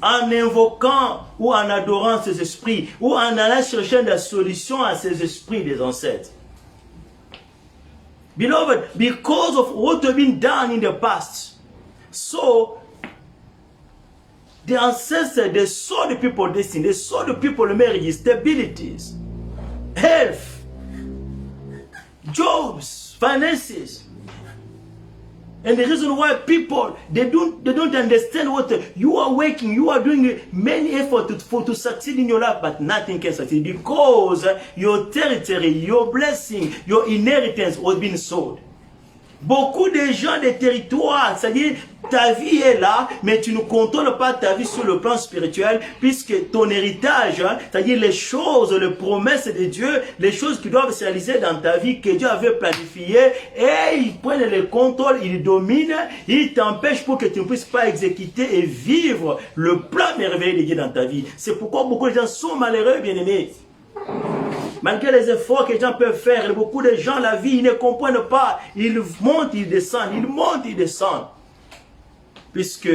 En invoquant ou en adorant ces esprits, ou en allant chercher des solutions à ces esprits des ancêtres. Beloved, because of what has been done in the past, so the ancestors, they saw the people destiny, they saw the people marriages, stabilities, health, jobs, finances. And the reason why people, they don't understand what you are working, you are doing many efforts to succeed in your life, but nothing can succeed because your territory, your blessing, your inheritance was being sold. Beaucoup de gens des territoires, c'est-à-dire ta vie est là, mais tu ne contrôles pas ta vie sur le plan spirituel, puisque ton héritage, c'est-à-dire les choses, les promesses de Dieu, les choses qui doivent se réaliser dans ta vie, que Dieu avait planifiées, et ils prennent le contrôle, ils dominent, ils t'empêchent pour que tu ne puisses pas exécuter et vivre le plan merveilleux de Dieu dans ta vie. C'est pourquoi beaucoup de gens sont malheureux, bien-aimés. Malgré les efforts que les gens peuvent faire, beaucoup de gens, la vie, ils ne comprennent pas. Ils montent, ils descendent, ils montent, ils descendent. Puisque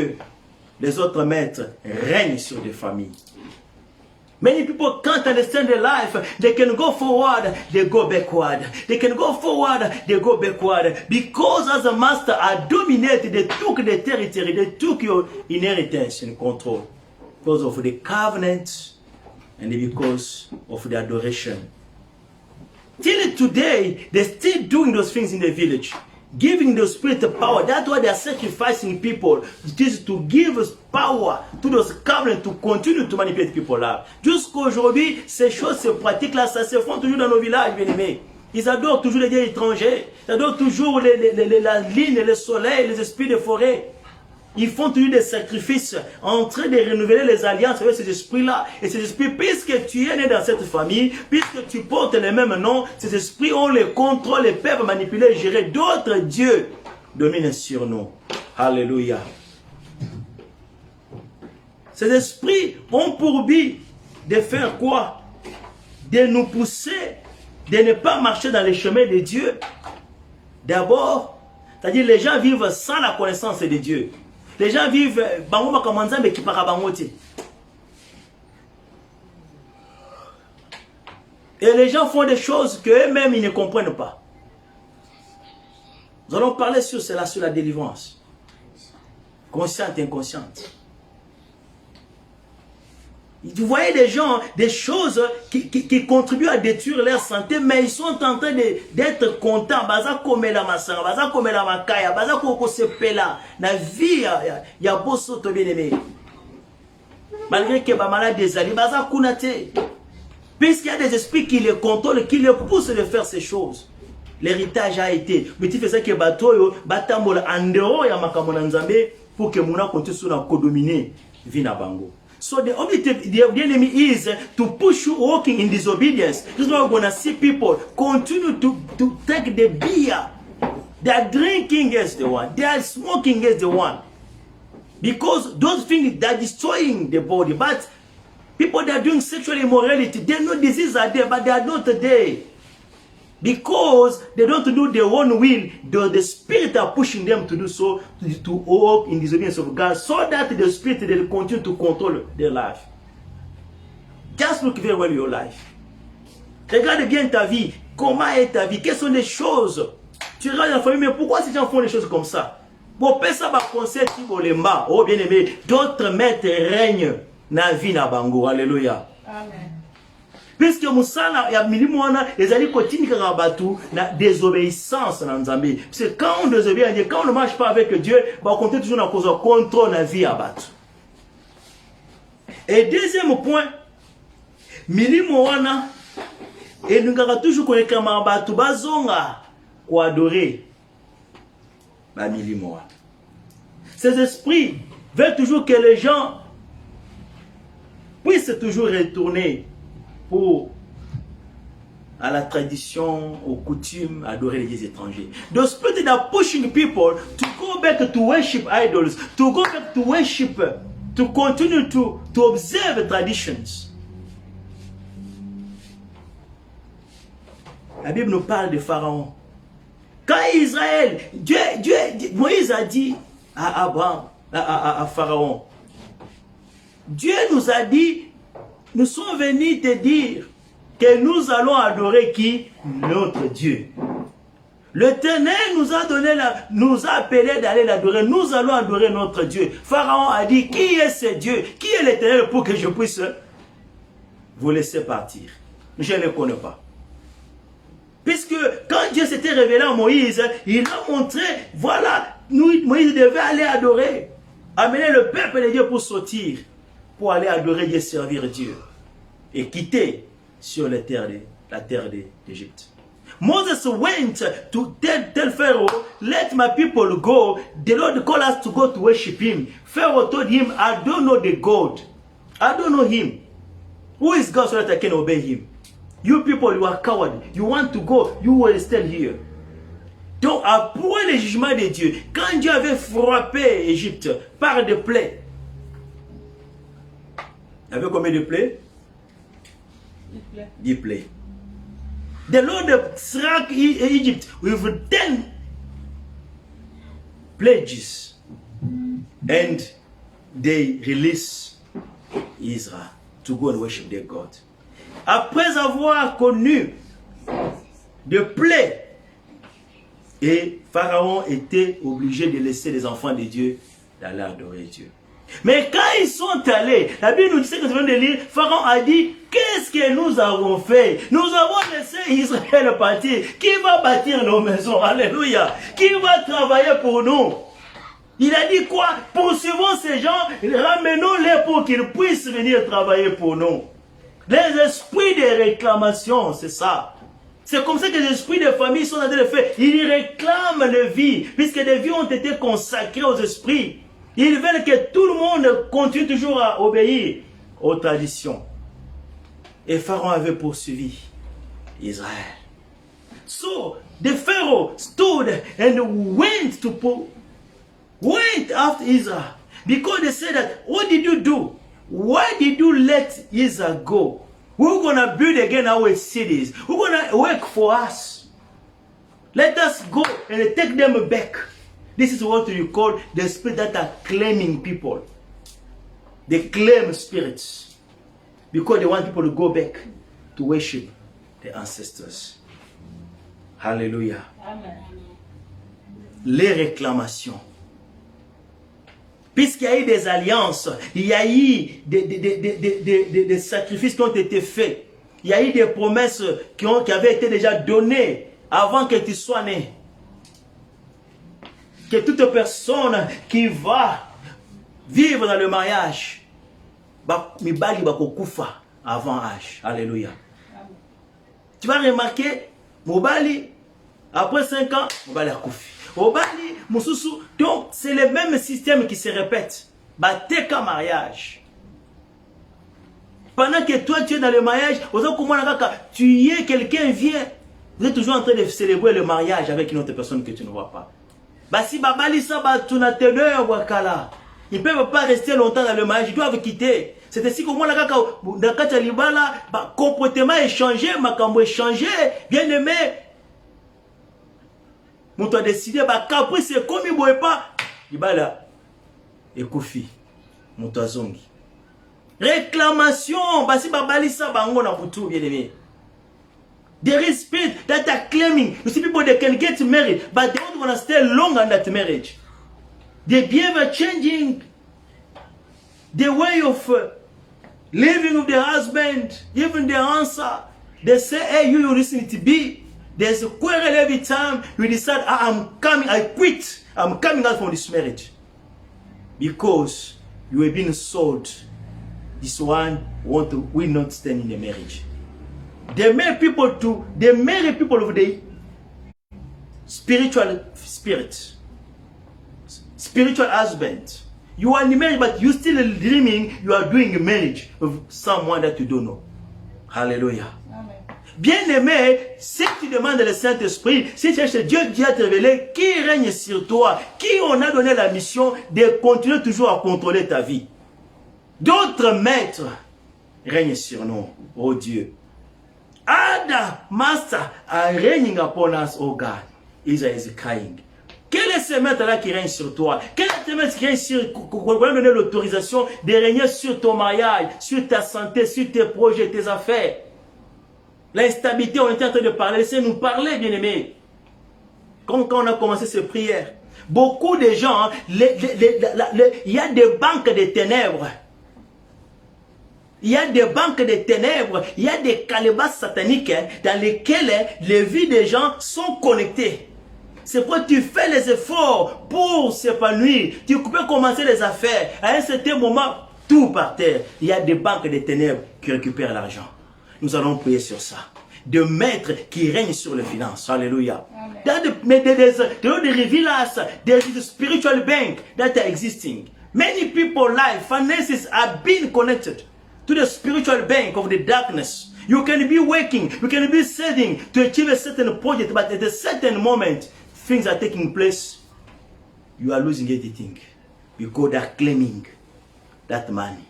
les autres maîtres règnent sur des familles. Many people can't understand their life. They can go forward, they go backward. They can go forward, they go backward. Because as a master are dominated, they took the territory, they took your inheritance and control. Because of the covenant and because of the adoration. Till today, they're still doing those things in the village. Giving the spirit of power. That's why they are sacrificing people. It is to give us power to those covenants to continue to manipulate people là. Jusqu'aujourd'hui, ces choses, ces pratiques-là, ça se font toujours dans nos villages, bien aimés. Ils adorent toujours les dieux étrangers. Ils adorent toujours la lune, le soleil, les esprits de forêt. Ils font toujours des sacrifices en train de renouveler les alliances avec ces esprits-là. Et ces esprits, puisque tu es né dans cette famille, puisque tu portes les mêmes noms, ces esprits ont le contrôle et peuvent manipuler et gérer d'autres dieux dominent sur nous. Alléluia. Ces esprits ont pour but de faire quoi? De nous pousser, de ne pas marcher dans les chemins de Dieu. D'abord, c'est-à-dire les gens vivent sans la connaissance de Dieu. Les gens vivent bango kamanza mais qui para bangote. Et les gens font des choses qu'eux-mêmes ils ne comprennent pas. Nous allons parler sur cela, sur la délivrance. Consciente et inconsciente. Vous voyez des gens, des choses qui contribuent à détruire leur santé, mais ils sont en train d'être contents. Baza komela masanga, baza komela makaya, baza koko sepela. Na vie, il y a beau soto bien aimé. Malgré que ba malade des alliés, baza kunate. Puisqu'il y a des esprits qui les contrôlent, qui les poussent de faire ces choses. L'héritage a été. Mais tu fais ça que batoyo, batambola andeo ya makamona nzambe pour que muna continue sur la codominer vina bango. So the objective, the enemy is to push you walking in disobedience. This is why we're going to see people continue to take the beer. They are drinking as the one. They are smoking as the one. Because those things, they are destroying the body. But people that are doing sexual immorality, they know diseases are there, but they are not there. Because they don't do their own will, the spirit are pushing them to do so, to walk in disobedience of God, so that the spirit will continue to control their life. Just look very well your life. Regarde bien ta vie. Comment est ta vie? Quelles sont les choses? Tu regardes la famille, mais pourquoi ces gens font les choses comme ça? Bon, ça va conseiller Tibolemba. Oh, bien aimé, d'autres maîtres règnent na vie na bango. Alléluia. Amen. Puisque Moussala ya milimwana les alliés continuent à battre la désobéissance dans Nzambe. Parce que quand on désobéit à Dieu, quand on ne marche pas avec Dieu, on continue toujours à cause de contrôle la vie à battre. Et deuxième point, milimwana et nous avons toujours connu comme à battre bazonga ou adorer la milimwana. Ces esprits veulent toujours que les gens puissent toujours retourner à la tradition, aux coutumes, adorer les dieux étrangers. The spirit are pushing people to go back to worship idols, to go back to worship, to continue to observe traditions. La Bible nous parle de Pharaon. Quand Israël, Moïse a dit à Abraham, à Pharaon, Dieu nous a dit, nous sommes venus te dire que nous allons adorer qui? Notre Dieu. L'Éternel nous a appelé d'aller l'adorer. Nous allons adorer notre Dieu. Pharaon a dit, qui est ce Dieu? Qui est l'Éternel pour que je puisse vous laisser partir? Je ne le connais pas. Puisque quand Dieu s'était révélé à Moïse, il a montré, voilà, Moïse devait aller adorer. Amener le peuple de Dieu pour sortir. Pour aller adorer Dieu, servir Dieu. Et quitter sur la terre d'Égypte. Moses went to tell Pharaoh, let my people go. The Lord called us to go to worship him. Pharaoh told him, I don't know the God. I don't know him. Who is God so that I can obey him? You people, you are coward. You want to go, you will stay here. Donc, après le jugement de Dieu, quand Dieu avait frappé Égypte par des plaies, il y avait combien de plaies? 10 plaies. The Lord struck Egypt with 10 plagues, and they released Israel to go and worship their God. Après avoir connu des plaies, et Pharaon était obligé de laisser les enfants de Dieu d'aller adorer Dieu. Mais quand ils sont allés, la Bible nous dit que nous venons de lire, Pharaon a dit, qu'est-ce que nous avons fait? Nous avons laissé Israël partir. Qui va bâtir nos maisons? Alléluia. Qui va travailler pour nous? Il a dit quoi? Poursuivons ces gens, ramenons-les pour qu'ils puissent venir travailler pour nous. Les esprits de réclamation, c'est ça. C'est comme ça que les esprits de famille sont en train de faire. Ils réclament les vies, puisque les vies ont été consacrées aux esprits. Ils veulent que tout le monde continue toujours à obéir aux traditions. Et Pharaon avait poursuivi Israël. So, the Pharaoh stood and went after Israel. Because they said that, what did you do? Why did you let Israel go? We're going to build again our cities. We're going to work for us. Let us go and take them back. This is what you call the spirit that are claiming people. They claim spirits. Because they want people to go back to worship their ancestors. Hallelujah. Amen. Les réclamations. Puisqu'il y a eu des alliances, il y a eu des sacrifices qui ont été faits. Il y a eu des promesses qui avaient été déjà données avant que tu sois né. Que toute personne qui va vivre dans le mariage, mibali bakokufa avant âge. Alléluia. Tu vas remarquer, mobali, après 5 ans, mobali a koufi. Obali, Moussousou, donc c'est le même système qui se répète. Bateka mariage. Pendant que toi tu es dans le mariage, tu es quelqu'un vient, vous êtes toujours en train de célébrer le mariage avec une autre personne que tu ne vois pas. Si babali ça tu n'as teneur wakala. Ils ne peuvent pas rester longtemps dans le mariage, ils doivent quitter. C'est ainsi que moi dans Katalibala, comportement échangé, makambo échangé, bien aimé. Mon a décidé, caprice, c'est comme il ne boit pas. Il va là. Et Kofi. Mon zongi. Réclamation. Si babali ça, bango na butu, bien aimé. There is spirit that are claiming. You see people, they can get married, but they don't want to stay long on that marriage. They behave changing the way of living with the husband, even the answer. They say, hey, you listen to be. There's a quarrel every time you decide, I'm coming, I quit. I'm coming out from this marriage. Because you have been sold. This one will not stand in the marriage. They marry people with the spiritual spirit. Spiritual husband. You are in marriage, but you still dreaming you are doing a marriage with someone that you don't know. Hallelujah. Amen. Bien-aimé, si tu demandes le Saint-Esprit, si tu cherches Dieu à te révéler qui règne sur toi, qui on a donné la mission de continuer toujours à contrôler ta vie. D'autres maîtres règnent sur nous, oh Dieu. Other master are reigning upon us, oh God. Israel is crying. Quel est ce maître-là qui règne sur toi? Quel est ce maître qui règne sur, qu'on va donner l'autorisation de régner sur ton mariage, sur ta santé, sur tes projets, tes affaires? L'instabilité, on était en train de parler. Laissez-nous parler, bien-aimés. Comme quand on a commencé ces prières. Beaucoup de gens, il y a des banques de ténèbres. Il y a des banques de ténèbres, il y a des calebasses sataniques dans lesquelles les vies des gens sont connectées. C'est pourquoi tu fais les efforts pour s'épanouir. Tu peux commencer les affaires. À un certain moment, tout par terre. Il y a des banques des ténèbres qui récupèrent l'argent. Nous allons prier sur ça. De maîtres qui règnent sur les finances. Alléluia. There are the revealers, there is the spiritual bank that are existing. Many people's life, finances are being connected to the spiritual bank of the darkness. You can be working, you can be saving to achieve a certain project, but at a certain moment, things are taking place. You are losing everything because they are claiming that money.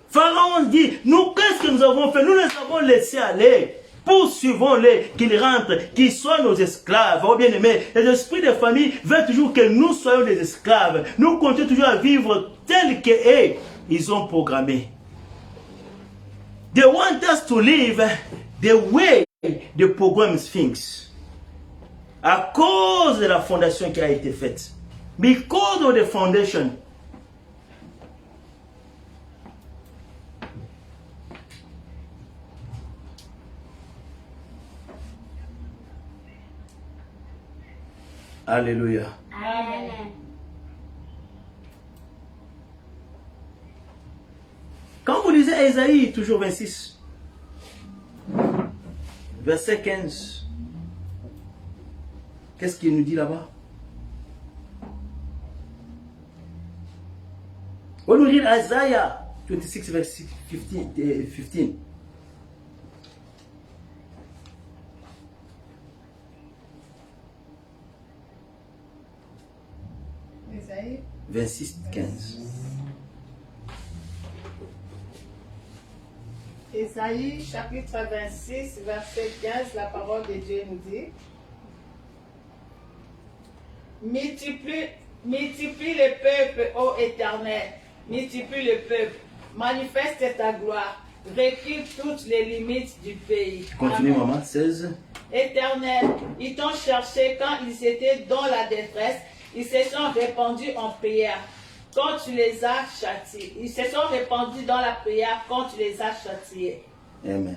Pharaon dit, nous, qu'est-ce que nous avons fait? Nous les avons laissés aller. Poursuivons-les, qu'ils rentrent, qu'ils soient nos esclaves. Oh bien aimé, les esprits de famille veulent toujours que nous soyons des esclaves. Nous continuons toujours à vivre tel qu'ils ont programmé. They want us to live the way the program thinks. À cause de la fondation qui a été faite. Because of the foundation. Alléluia. Amen. Quand vous lisez Ésaïe, toujours 26, verset 15, qu'est-ce qu'il nous dit là-bas? When we read Isaiah 26, verset 15. Ésaïe 26, 15. Ésaïe chapitre 26, verset 15, la parole de Dieu nous dit: multiplie le peuple, ô Éternel, multiplie le peuple, manifeste ta gloire, recule toutes les limites du pays. Continue, Amen. maman, 16. Éternel, ils t'ont cherché quand ils étaient dans la détresse, ils se sont répandus en prière quand tu les as châtiés. Ils se sont répandus dans la prière quand tu les as châtiés. Amen.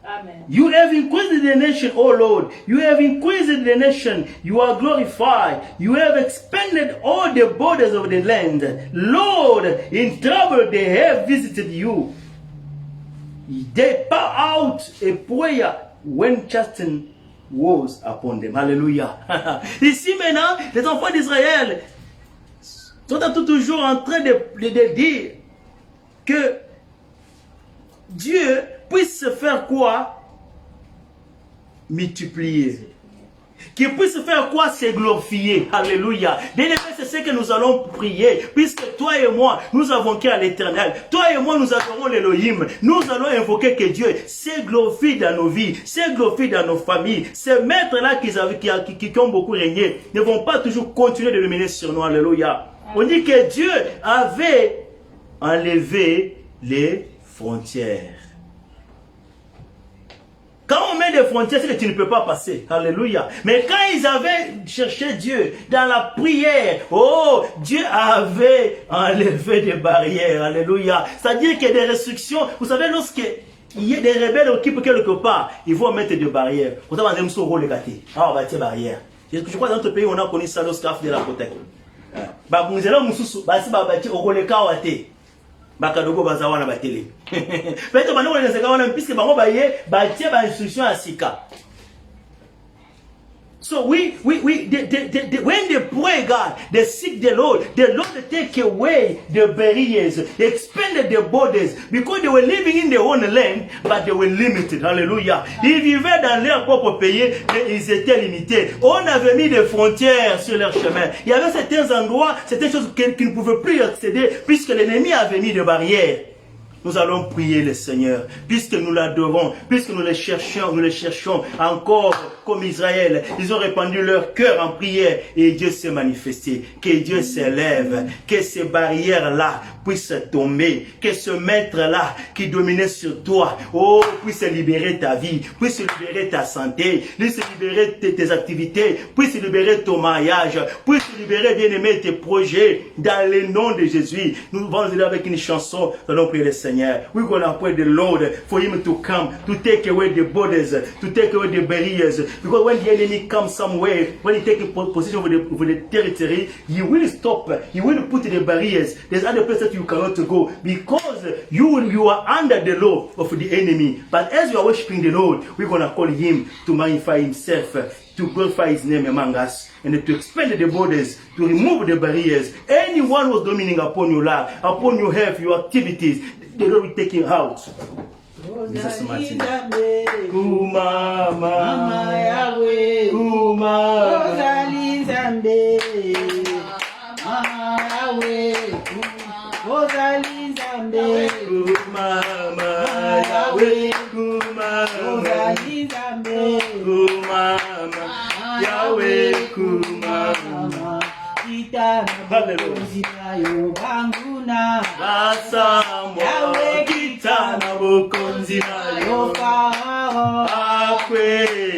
Amen. You have increased the nation, O Lord. You have increased the nation. You are glorified. You have expanded all the borders of the land. Lord, in trouble they have visited you. They pour out a prayer when chasten was upon them. Alléluia. Ici maintenant, les enfants d'Israël sont toujours en train de dire que Dieu puisse faire quoi? Multiplier. Qu'il puisse faire quoi? Se glorifier. Alléluia. Bien aimé, c'est ce que nous allons prier. Puisque toi et moi, nous avons cœur à l'éternel. Toi et moi, nous adorons l'Élohim. Nous allons invoquer que Dieu se glorifie dans nos vies, se glorifie dans nos familles. Ces maîtres-là qui ont beaucoup régné ne vont pas toujours continuer de dominer sur nous. Alléluia. On dit que Dieu avait enlevé les frontières. Quand on met des frontières, c'est que tu ne peux pas passer. Alléluia. Mais quand ils avaient cherché Dieu dans la prière, oh, Dieu avait enlevé des barrières. Alléluia. C'est-à-dire qu'il y a des restrictions. Vous savez, lorsqu'il y a des rebelles qui occupent quelque part, ils vont mettre des barrières. Vous savez, on a un rôle légaté. Ah, on va tirer barrière. Je crois que dans notre pays, on a connu ça lorsqu'on de la protège. Bah, nous allons nous bah, si bah, au rôle légaté. Bakadogo bazawana batele. Peut-être maintenant on est wana puisque bango baye ba tie ba instruction à sika. So when they pray God, they seek the Lord take away the barriers, they expanded the borders because they were living in their own land, but they were limited. Hallelujah. Ils vivaient dans leur propre pays, mais ils étaient limités. On avait mis des frontières sur leur chemin. Il y avait certains endroits, certaines choses qu'ils ne pouvaient plus accéder puisque l'ennemi avait mis des barrières. Nous allons prier le Seigneur, puisque nous l'adorons, puisque nous le cherchons encore comme Israël. Ils ont répandu leur cœur en prière et Dieu s'est manifesté. Que Dieu s'élève, que ces barrières-là puissent tomber, que ce maître-là qui dominait sur toi, oh, puisse libérer ta vie, puisse libérer ta santé, puisse libérer tes activités, puisse libérer ton mariage, puisse libérer, bien-aimé, tes projets, dans le nom de Jésus. Nous allons aller avec une chanson, nous allons prier le Seigneur. Seigneur. We're going to pray the Lord for him to come, to take away the borders, to take away the barriers. Because when the enemy comes somewhere, when he takes possession of the territory, he will stop, he will put the barriers. There's other places you cannot go because you are under the law of the enemy. But as you are worshiping the Lord, we're going to call him to magnify himself, to glorify his name among us, and to expand the borders, to remove the barriers. Anyone who's dominating upon your life, upon your health, your activities, the Lord will take him out. Jesus mighty name. Kumama, Mama Yahweh, Kumama, Rosalie Zambe, Mama Yahweh, Rosalie Zambe, Kumama Yahweh, Kumama, Rosalie Zambe, Kumama Yahweh, Kumama. Hallelujah. Yahweh kitana bokonzi na yo akwe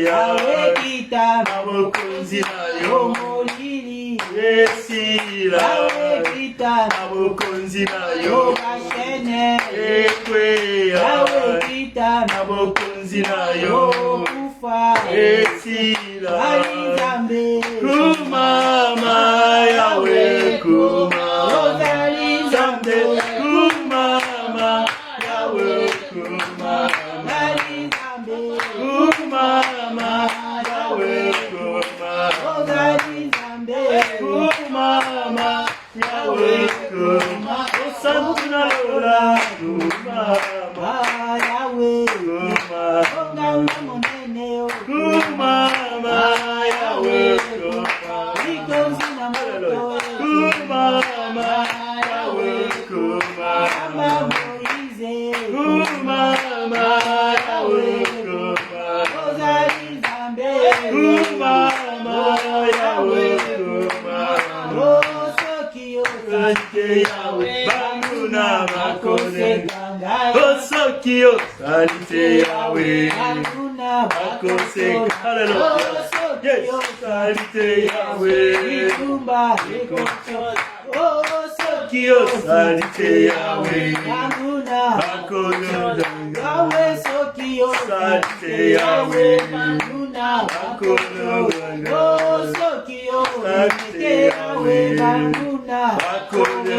Yahweh kitana bokonzi na yo molili esila Yahweh kitana bokonzi na yo bashene ekwe Yahweh kitana bokonzi na yo kufa esila alizambe kumama Yahweh kumama alizambe kumama Yahweh kumama alizambe kumama Yahweh kumama alizambe kumama Yahweh kumama osantuna lola kumama Yahweh kumama monene kumama Yahweh kumama kumama Yahweh kumama Moise kumama Yahweh kumama kumama Yahweh kumama Osokio Sante Yahweh Banguna Makose Osokio Sante Yahweh Banguna Makose Hallelujah. Yes, Sante Yahweh Kumba Osokio Sante Yahweh Banguna Makose Yahweh Sokio Sante Yahweh Banguna Makose Osokio Sante Yahweh Banguna Makose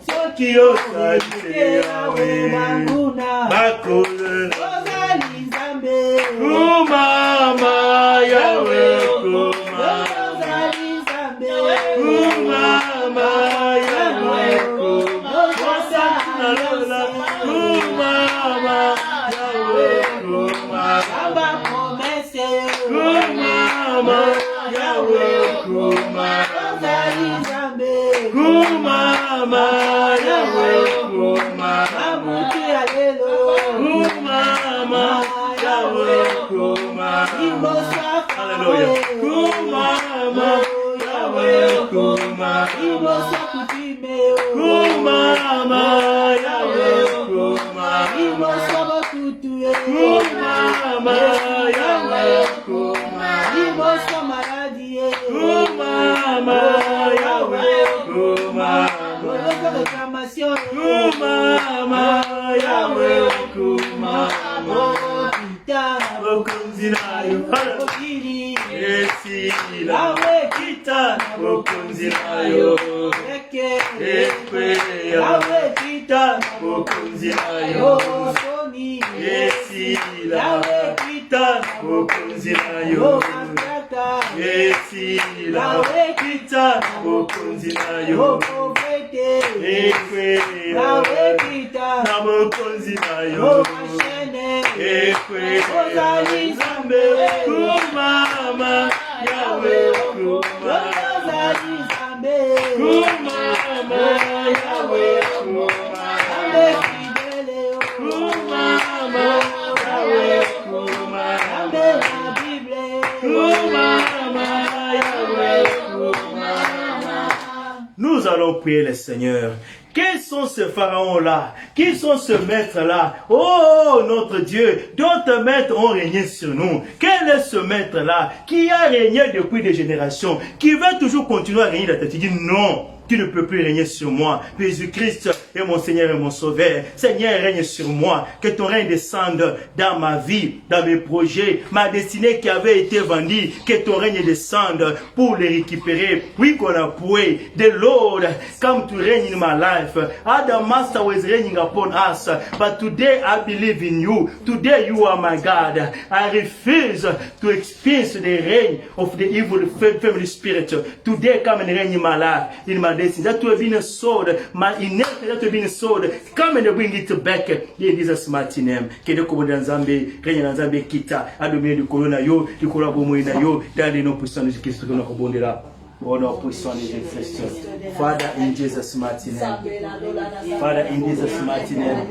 Sokio Sante Yahweh Banguna Makose Rosalie Zambe kumama Yahweh kumama Rosalie Zambe kumama Yahweh kumama kumama Yahweh kumama promesse kumama Yahweh kumama Rosalie Zambe kumama Yahweh kumama mukialelo kumama Yahweh kumama Hallelujah kumama Yahweh kumama kumama Yahweh kumama kumama Yahweh kumama kumama Yahweh kumama kumama Yahweh kumama bokonzinayo esila Yahweh kitana bokonzinayo ekwe Yahweh kitana bokonzinayo esila Yahweh kitana bokonzinayo esila Yahweh kitana bokonzinayo ekwe Yahweh kitana bokonzinayo ekwe Rosalie Zambe kumama Yahweh kumama Rosalie Zambe kumama Yahweh kumama kumama Yahweh kumama kumama Yahweh kumama. Nous allons prier le Seigneur. Quels sont ces pharaons-là? Qui sont ces maîtres-là? Oh, notre Dieu, d'autres maîtres ont régné sur nous. Quel est ce maître-là qui a régné depuis des générations, qui veut toujours continuer à régner dans ta vie? Tu dis non. tu ne peux plus régner sur moi. Jésus-Christ est mon Seigneur et mon Sauveur. Seigneur, règne sur moi. Que ton règne descende dans ma vie, dans mes projets, ma destinée qui avait été vendue. Que ton règne descende pour les récupérer. We gonna pray. The Lord, come to reign in my life. Other master was reigning upon us. But today I believe in you. Today you are my God. I refuse to experience the reign of the evil family spirit. Today come and reign in my life, in my destiny. That will be sold. My inheritance that will be sold. Come and bring it back in Jesus' mighty name. Kede koboda nzambe, reign na nzambe kita. Adomine du corona yo, du korabo moina yo. Dans les noms puissants de Jésus-Christ que nous kobondela. Oh non, puissant de Jésus-Christ. Father, in Jesus' mighty name. Father, in Jesus' mighty name.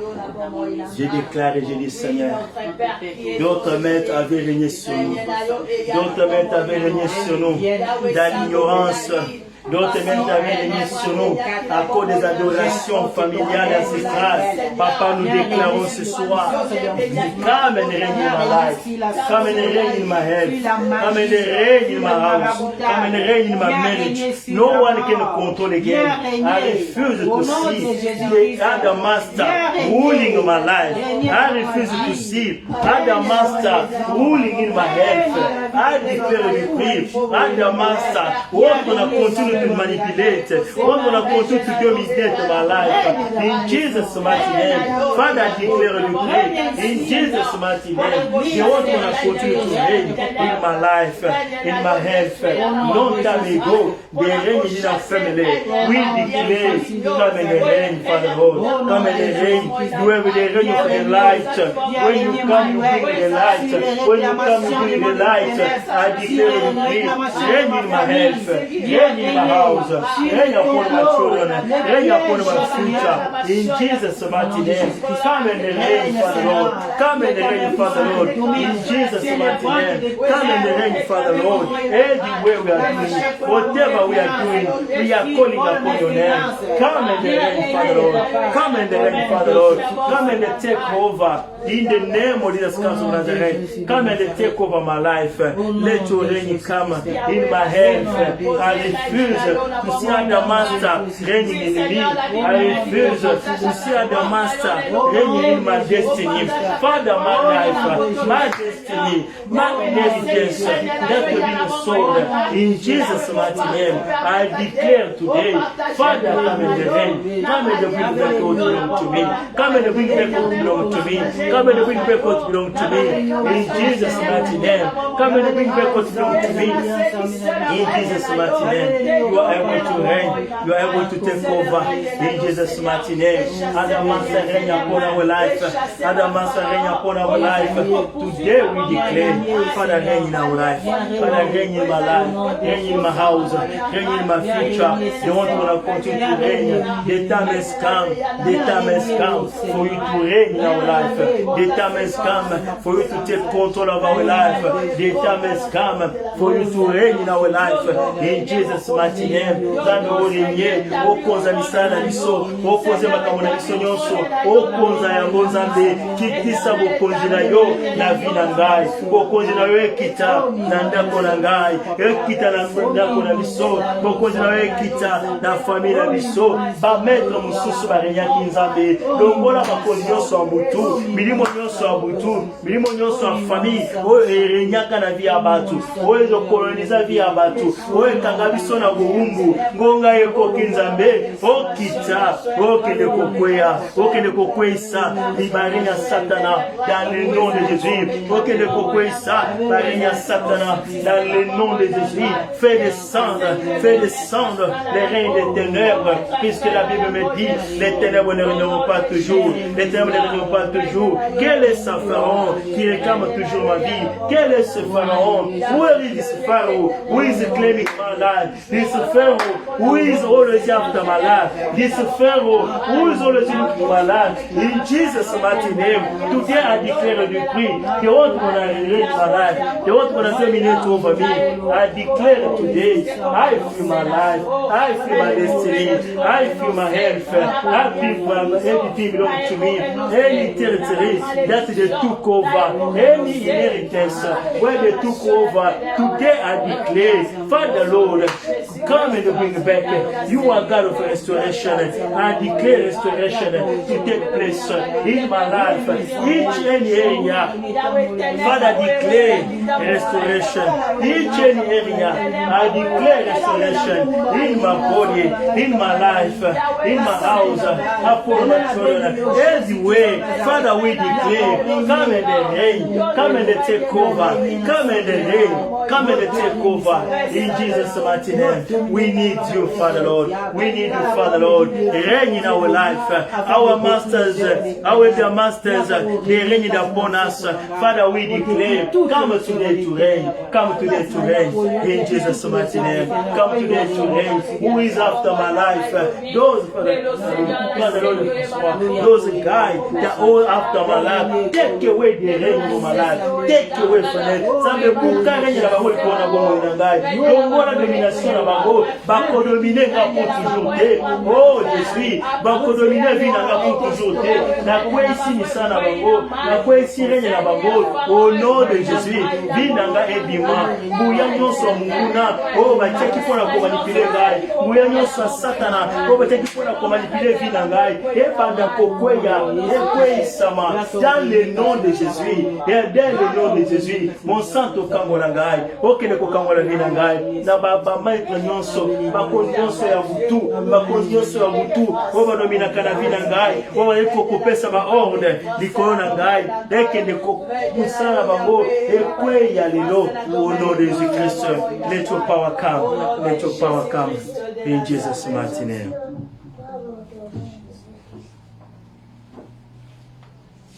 Je déclare et je dis, Seigneur, d'autres maîtres avaient régné sur nous. D'autres maîtres avaient régné sur nous. Dans l'ignorance. D'autres maîtres avaient régné sur nous à cause des adorations familiales et ancestrales. Papa, nous déclarons ce soir, come and reign in my life, come and reign in my health, come and reign in my house, come and reign in my marriage. No one can control again. I refuse to see the other master ruling in my life. I refuse to see other master ruling in my health. I declare the decree, other master, what gonna continue to manipulate, what gonna continue to dominate my life. In Jesus' mighty name, Father, I declare the decree. In Jesus' mighty name, the what gonna continue to reign in my life, in my health. Long time ago, they reigned in our family. We declare, come and reign, Father Lord. Come and reign. You have the reign of the light. When you come, you bring the light. When you come, you bring the light. I declare the decree. Reign in my health. Reign in my house. Reign upon my children. Reign upon my future. In Jesus' mighty name. Come and reign, Father Lord. Come and reign, Father Lord. In Jesus' mighty name. Come and reign, Father Lord. Everywhere we are doing, whatever we are doing, we are calling upon your name. Come and reign, Father Lord. Come and reign, Father Lord. Come and take over. In the name of Jesus Christ of Nazareth. Come and take over my life. Let your reign come in my health. I refuse to see other master reigning in me. I refuse to see other master reigning in my destiny. Father, my life, my destiny, my inheritance, that will be sold. In Jesus' mighty name, I declare today, Father, come and reign. Come and bring back what belongs to me. Come and bring back what belongs to me. Come and bring back what belongs to me. In Jesus' mighty name, come and bring back what belongs to me. In Jesus' mighty name, you are able to reign. You are able to take over. In Jesus' mighty name, other master reign upon our life. Other master reign upon our life. Today we declare, Father, reign in our life. Father, reign in my life. Reign in my house. Reign in my future. You want to continue to reign. The time has come. The time has come for you to reign in our life. The time has come for you to take control of our life. The time has come for you to reign in our life. In Jesus' mighty name, Zando olinye, okonza misala biso, okonze makamona biso nyonso, okonza yango Nzambe, kitisa bokonzi na yo na vie na ngai, bokonzi na yo ekita na ndako na ngai, ekita na ndako na biso, bokonzi na yo ekita na famille na biso, ba maître mususu barenyaki Nzambe, longola bakonzi nyonso ya butu, milimo nyonso ya butu, milimo nyonso ya famille, oyo erenyaka na vie ya batu, oyo ezokoloniza vie ya batu, oyo ekanga biso na buhumbu, ngonga ekoki Nzambe, okita, okende kokweya, okende kokweisa, libarenya Satana, dans le nom de Jésus, okende kokweisa, barenya Satana, dans le nom de Jésus, fais descendre les reins des ténèbres, puisque la Bible me dit, les ténèbres ne régneront pas toujours, les ténèbres ne régneront pas toujours. Quel est ce pharaon qui réclame toujours ma vie? Quel est ce pharaon? Where is this pharaoh? Who is claiming my life? This pharaoh who is always after my life? This pharaoh who is always looking for my life? In Jesus' mighty name, today I declare a decree. The one gonna reign my life, the one gonna terminate over me. I declare today, I feel my life, I feel my destiny, I feel my health, I feel everything belongs to me. Any territory that they took over, any inheritance where they took over, today I declare, Father Lord, come and bring back. You are God of restoration. I declare restoration to take place in my life, each and area. Father, declare restoration, each and area. I declare restoration in my body, in my life, in my house, upon my children, everywhere. Father, we declare, come and reign, come and take over, come and reign, come and take over. In Jesus' mighty name, we need you, Father Lord. We need you, Father Lord. Reign in our life. Our masters, our dear masters, they reign upon us. Father, we declare, come today to reign. Come today to reign. In Jesus' mighty name, come today to reign. Who is after my life? Those, Father Lord, those guys that are all after my life. Take away the reign from my life. Take away from it. Some people can't reign about what you want to go. Don't want domination about go. Bako dominer pour toujours te. Oh, je suis. Bako dominer vina pour toujours te. Na kwa ici ni sana bango. Na kwa ici règne na bango. Au nom de Jésus. Vina nga ebima. Buya nyonso munguna. Oh, ba cheki pona ko manipuler ngai. Buya nyonso satana. Oh, ba cheki pona ko manipuler vina ngai. E panda ko kweya. E kwe sama. Dans le nom de Jésus. Et dans le nom de Jésus. Mon sang to kangola ngai. Okene ko kangola vina ngai. Na ba maître nyonso. Bakonyoso ya butu, bakonyoso ya butu, oba domina kana vina ngai, oba eko kopesa ba ordre, likona ngai, deke ne ko musala bango, ekwe ya lelo, au nom de Jésus Christ, let your power come, let your power come, in Jesus' mighty name.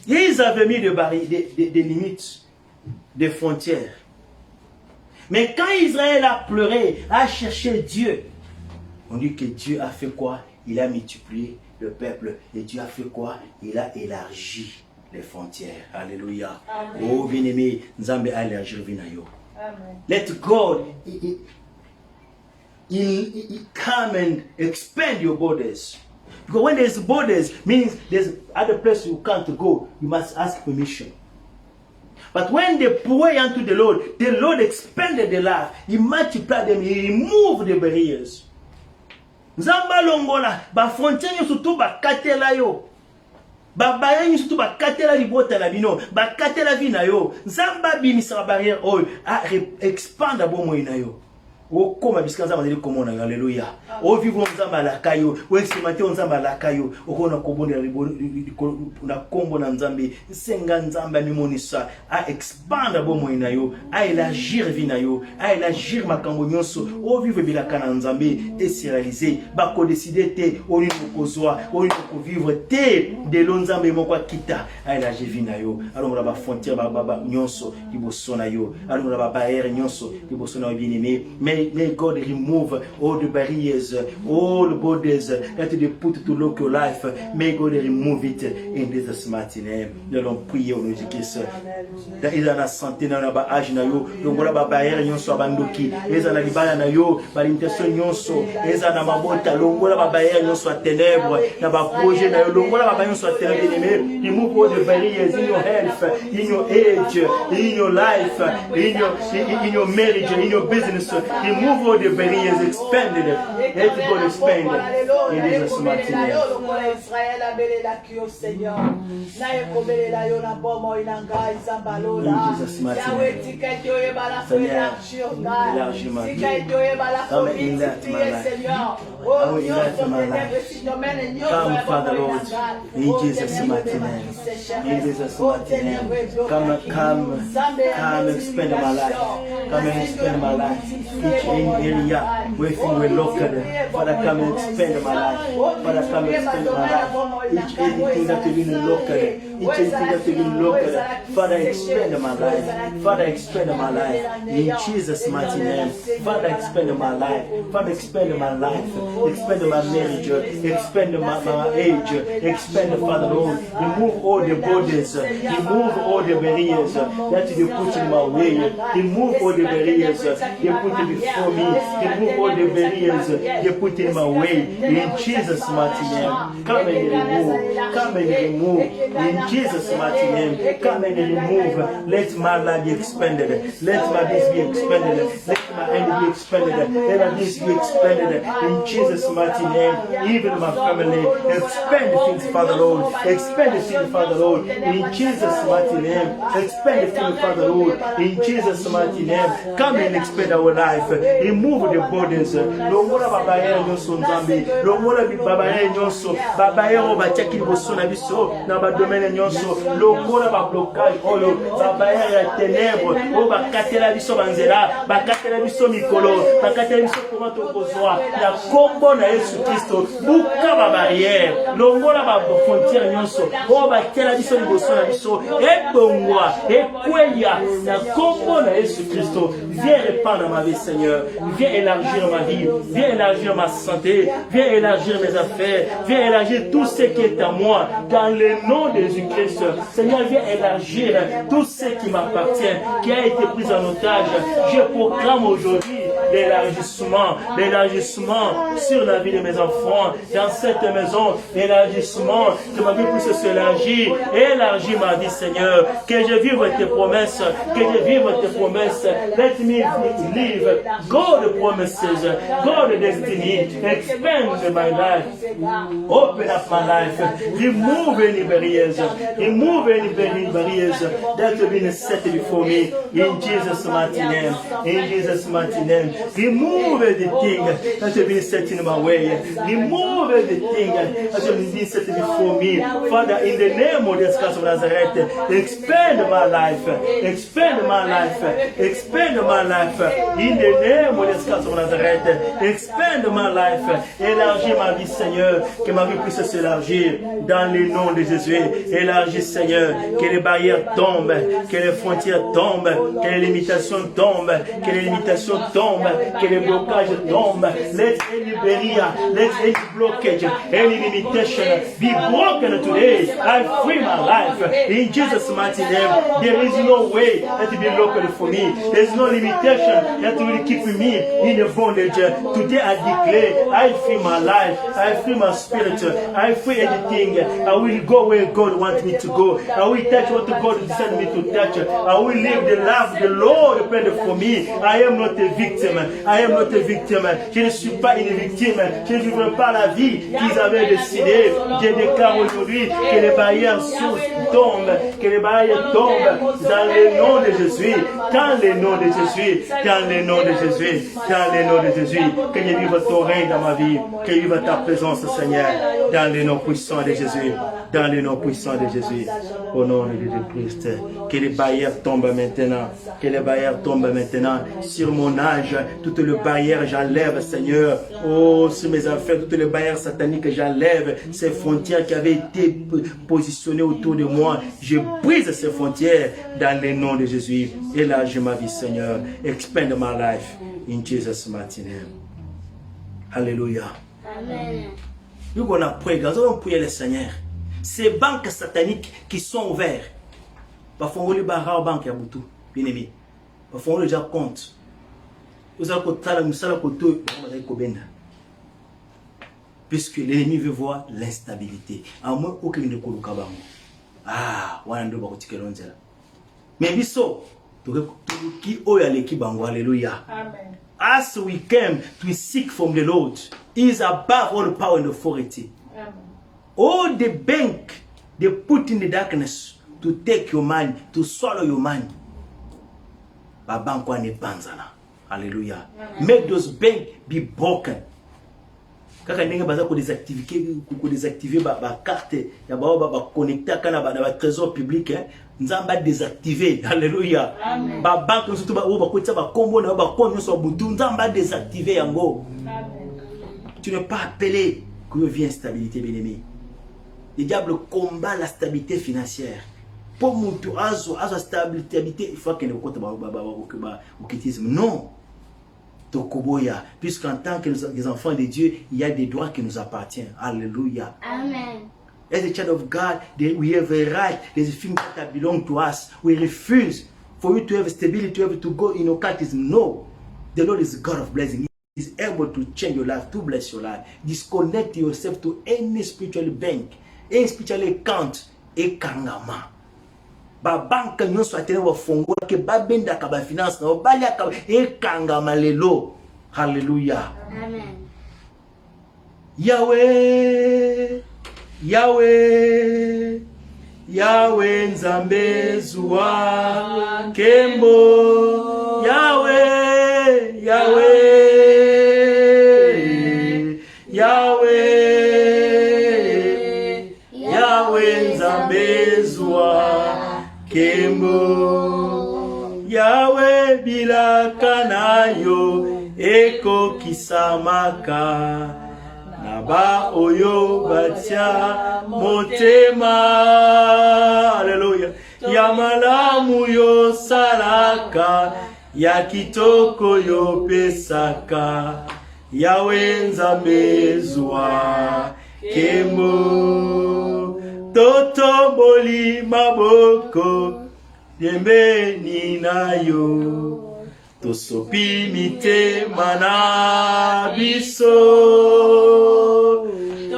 Ils avaient mis des limites, des frontières. Mais quand Israël a pleuré, a cherché Dieu, on dit que Dieu a fait quoi? Il a multiplié le peuple. Et Dieu a fait quoi? Il a élargi les frontières. Alléluia. Amen. Oh, bien-aimé, Nzambe a élargi le vinayo. Let God he come and expand your borders. Because when there's borders, means there's other place you can't go. You must ask permission. But when they pray unto the Lord expanded their life. He multiplied them. He removed the barriers. Nzamba longola ba frontière surtout ba katela yo. Ba barrière surtout ba katela libota la bino, ba katela vina yo. Nzamba bimisa barrière oh a expand abo moina yo. O koma biskanza mazeli komona haleluya. O vivre nzamba la kayo, o expérimenter nzamba la kayo, o kona kobonde na kombo na nzambe, senga nzamba mimonisa a expand abo moina yo, a élargir vina yo, a élargir makambo nyonso, o vivre bilaka na nzambe et se réaliser, ba ko décider te, o ni kozwa, o ni ko vivre te de lonzambe moko kita, a élargir vina yo. Alors la ba frontière ba nyonso libosona yo, alors la ba barrière nyonso libosona bien-aimé. May God remove all the barriers, all the borders that they put to look your life. May God remove it in Jesus' mighty name. Nous allons prier au nom de Christ. Dans la santé, dans la âge, dans la barrière, nous sommes bandoki. Dans la libana na yo, dans l'imitation nous sommes. Dans la mabota, dans la barrière, nous sommes ténèbres. Dans la projet, dans la barrière, nous sommes ténèbres. Remove all the barriers in your health, in your age, in your life, in your marriage, in your business. Remove all the barriers, expand it. Let God expand it. In Jesus' mighty name. In Jesus' mighty name. Seigneur, élargis ma vie. Come and enlarge my life. Come and enlarge my life. Come, Father Lord. In Jesus' mighty name. In Jesus' mighty name. Come, expand my life. Come and expand my life. Each area where things were locked. Father, come and expand my life. Father, come and expand my life. Each anything that you've been locked. Each anything that you've been locked. Father, expand my life. Father, expand my life. In Jesus' mighty name. Father, expand my life. Father, expand my life. Expand my marriage. Expand my age. Expand, Father Lord. Remove all the borders. Remove all the barriers that you put in my way. Remove all the barriers you put before me. Remove all the barriers you put in my way. In Jesus' mighty name. Come and remove. Come and remove. In Jesus' mighty name. Come and remove. Let my life be expanded. Let my business be expanded. Let my end be expanded. Let my business be expanded. In Jesus' mighty name. Even my family. Expand the things, Father Lord. Expand the things, Father Lord. In Jesus' mighty name. Expand the things, Father Lord. In Jesus' mighty name. Come and expand our life. Remove the burdens. Longola babaye nyonso nzambe. Longola babaye nyonso. Babaye obachaki liboso na biso na ba domaine nyonso. Longola ba blocage oyo. Babaye ya ténèbres. O bakatela biso banzela. Bakatela biso mikolo. Bakatela biso comment tokozwa. Na kombo na Yesu Kristo. Buka ba barrière. Longola ba frontière nyonso. O bakatela biso liboso na biso. Ebongwa. Ekweya. Na kombo na Yesu Kristo. Viens répandre ma vie, Seigneur. Viens élargir ma vie. Viens élargir ma santé. Viens élargir mes affaires. Viens élargir tout ce qui est à moi. Dans le nom de Jésus-Christ. Seigneur, viens élargir tout ce qui m'appartient, qui a été pris en otage. Je proclame aujourd'hui l'élargissement sur la vie de mes enfants, dans cette maison, l'élargissement, que ma vie puisse s'élargir, élargir ma vie, Seigneur, que je vive tes promesses, let me live God promises, God destiny, expand my life, open up my life, remove any barriers that have been set before me, in Jesus' mighty name, remove everything that has been set in my way. Remove everything that has been set before me. Father, in the name of Jesus Christ of Nazareth, expand my life. In the name of Jesus Christ of Nazareth, expand my life. Élargis ma vie, Seigneur. Que ma vie puisse s'élargir dans le nom de Jésus. Élargis, Seigneur. Que les barrières tombent, que les frontières tombent, que les limitations tombent, que les blocages tombent. Let any barrier, let any blockage, any limitation be broken today. I free my life. In Jesus' mighty name, there is no way that will be locked for me. There is no limitation that will keep me in the bondage. Today I declare, I free my life. I free my spirit. I free anything. I will go where God wants me to go. I will touch what God decided me to touch. I will live the life the Lord planned for me. I am not a victim. Je ne suis pas une victime. Je ne vivrai pas la vie qu'ils avaient décidé. Je déclare aujourd'hui que les barrières tombent. Que les barrières tombent dans le nom de Jésus. Dans le nom de Jésus. Que je vive ton règne dans ma vie. Que je vive ta présence, Seigneur. Dans le nom puissant de Jésus. Au nom de Jésus-Christ. Que les barrières tombent maintenant. Sur mon âge, toutes les barrières j'enlève, Seigneur. Oh, sur mes affaires, toutes les barrières sataniques j'enlève. Ces frontières qui avaient été positionnées autour de moi, je brise ces frontières dans le nom de Jésus. Élargis ma vie, Seigneur. Expand my life in Jesus' mighty name. Alléluia. Amen. Nous allons prier le Seigneur. Ces banques sataniques qui sont ouvertes. Parfois, on les barre aux banques à Boutou, bien aimé. Parfois, on les déjà compte. Puisque l'ennemi veut voir l'instabilité. À moins aucun ne peut le ah, on doit pas tirer l'onzela. Mais biso, qui oya l'équipe bango, alléluia. Amen. As we came to seek from the Lord, He is above all power and authority. Amen. All the bank they put in the darkness to take your money, to swallow your money. Babanko ane banzana. Hallelujah. Make those banks be broken. Kaka ndenge baza ko désactiver ba carte ya ba connecter kana ba trésor public nzamba désactiver. Hallelujah. Ba banque surtout ba ko ba kombo na ba konyo so butu nzamba désactiver yango. Amen. Tu n'es pas appelé que vient stabilité, bien-aimé. Le diable combat la stabilité financière. Pour mutu azo stabilité, il faut que ne compte ba non. Tokoboya, puisqu'en tant que les enfants de Dieu, il y a des droits qui nous appartiennent. Alléluia. Amen. As a child of God, we have a right. There's a thing that belongs to us. We refuse for you to have stability, to have to go in occultism. No. The Lord is God of blessing. He is able to change your life, to bless your life. Disconnect yourself to any spiritual bank, any spiritual account ekangama. Ba banque nyonso atene wa fongo ke babenda ka ba finance na bali aka ekangama lelo. Hallelujah. Amen. Yahweh, Yahweh, Yahweh nzambe zuwa kembo. Yahweh, Yahweh, Yahweh, Yahweh nzambe zuwa kembo. Yahweh bilaka na yo eko kisamaka. Naba oyo batia motema. Alléluia. Ya malamu yo salaka, ya kitoko yo pesaka. Yahweh nzambe zuwa kembo. Toto boli maboko yembeni na yo. Tosopi mitema na biso.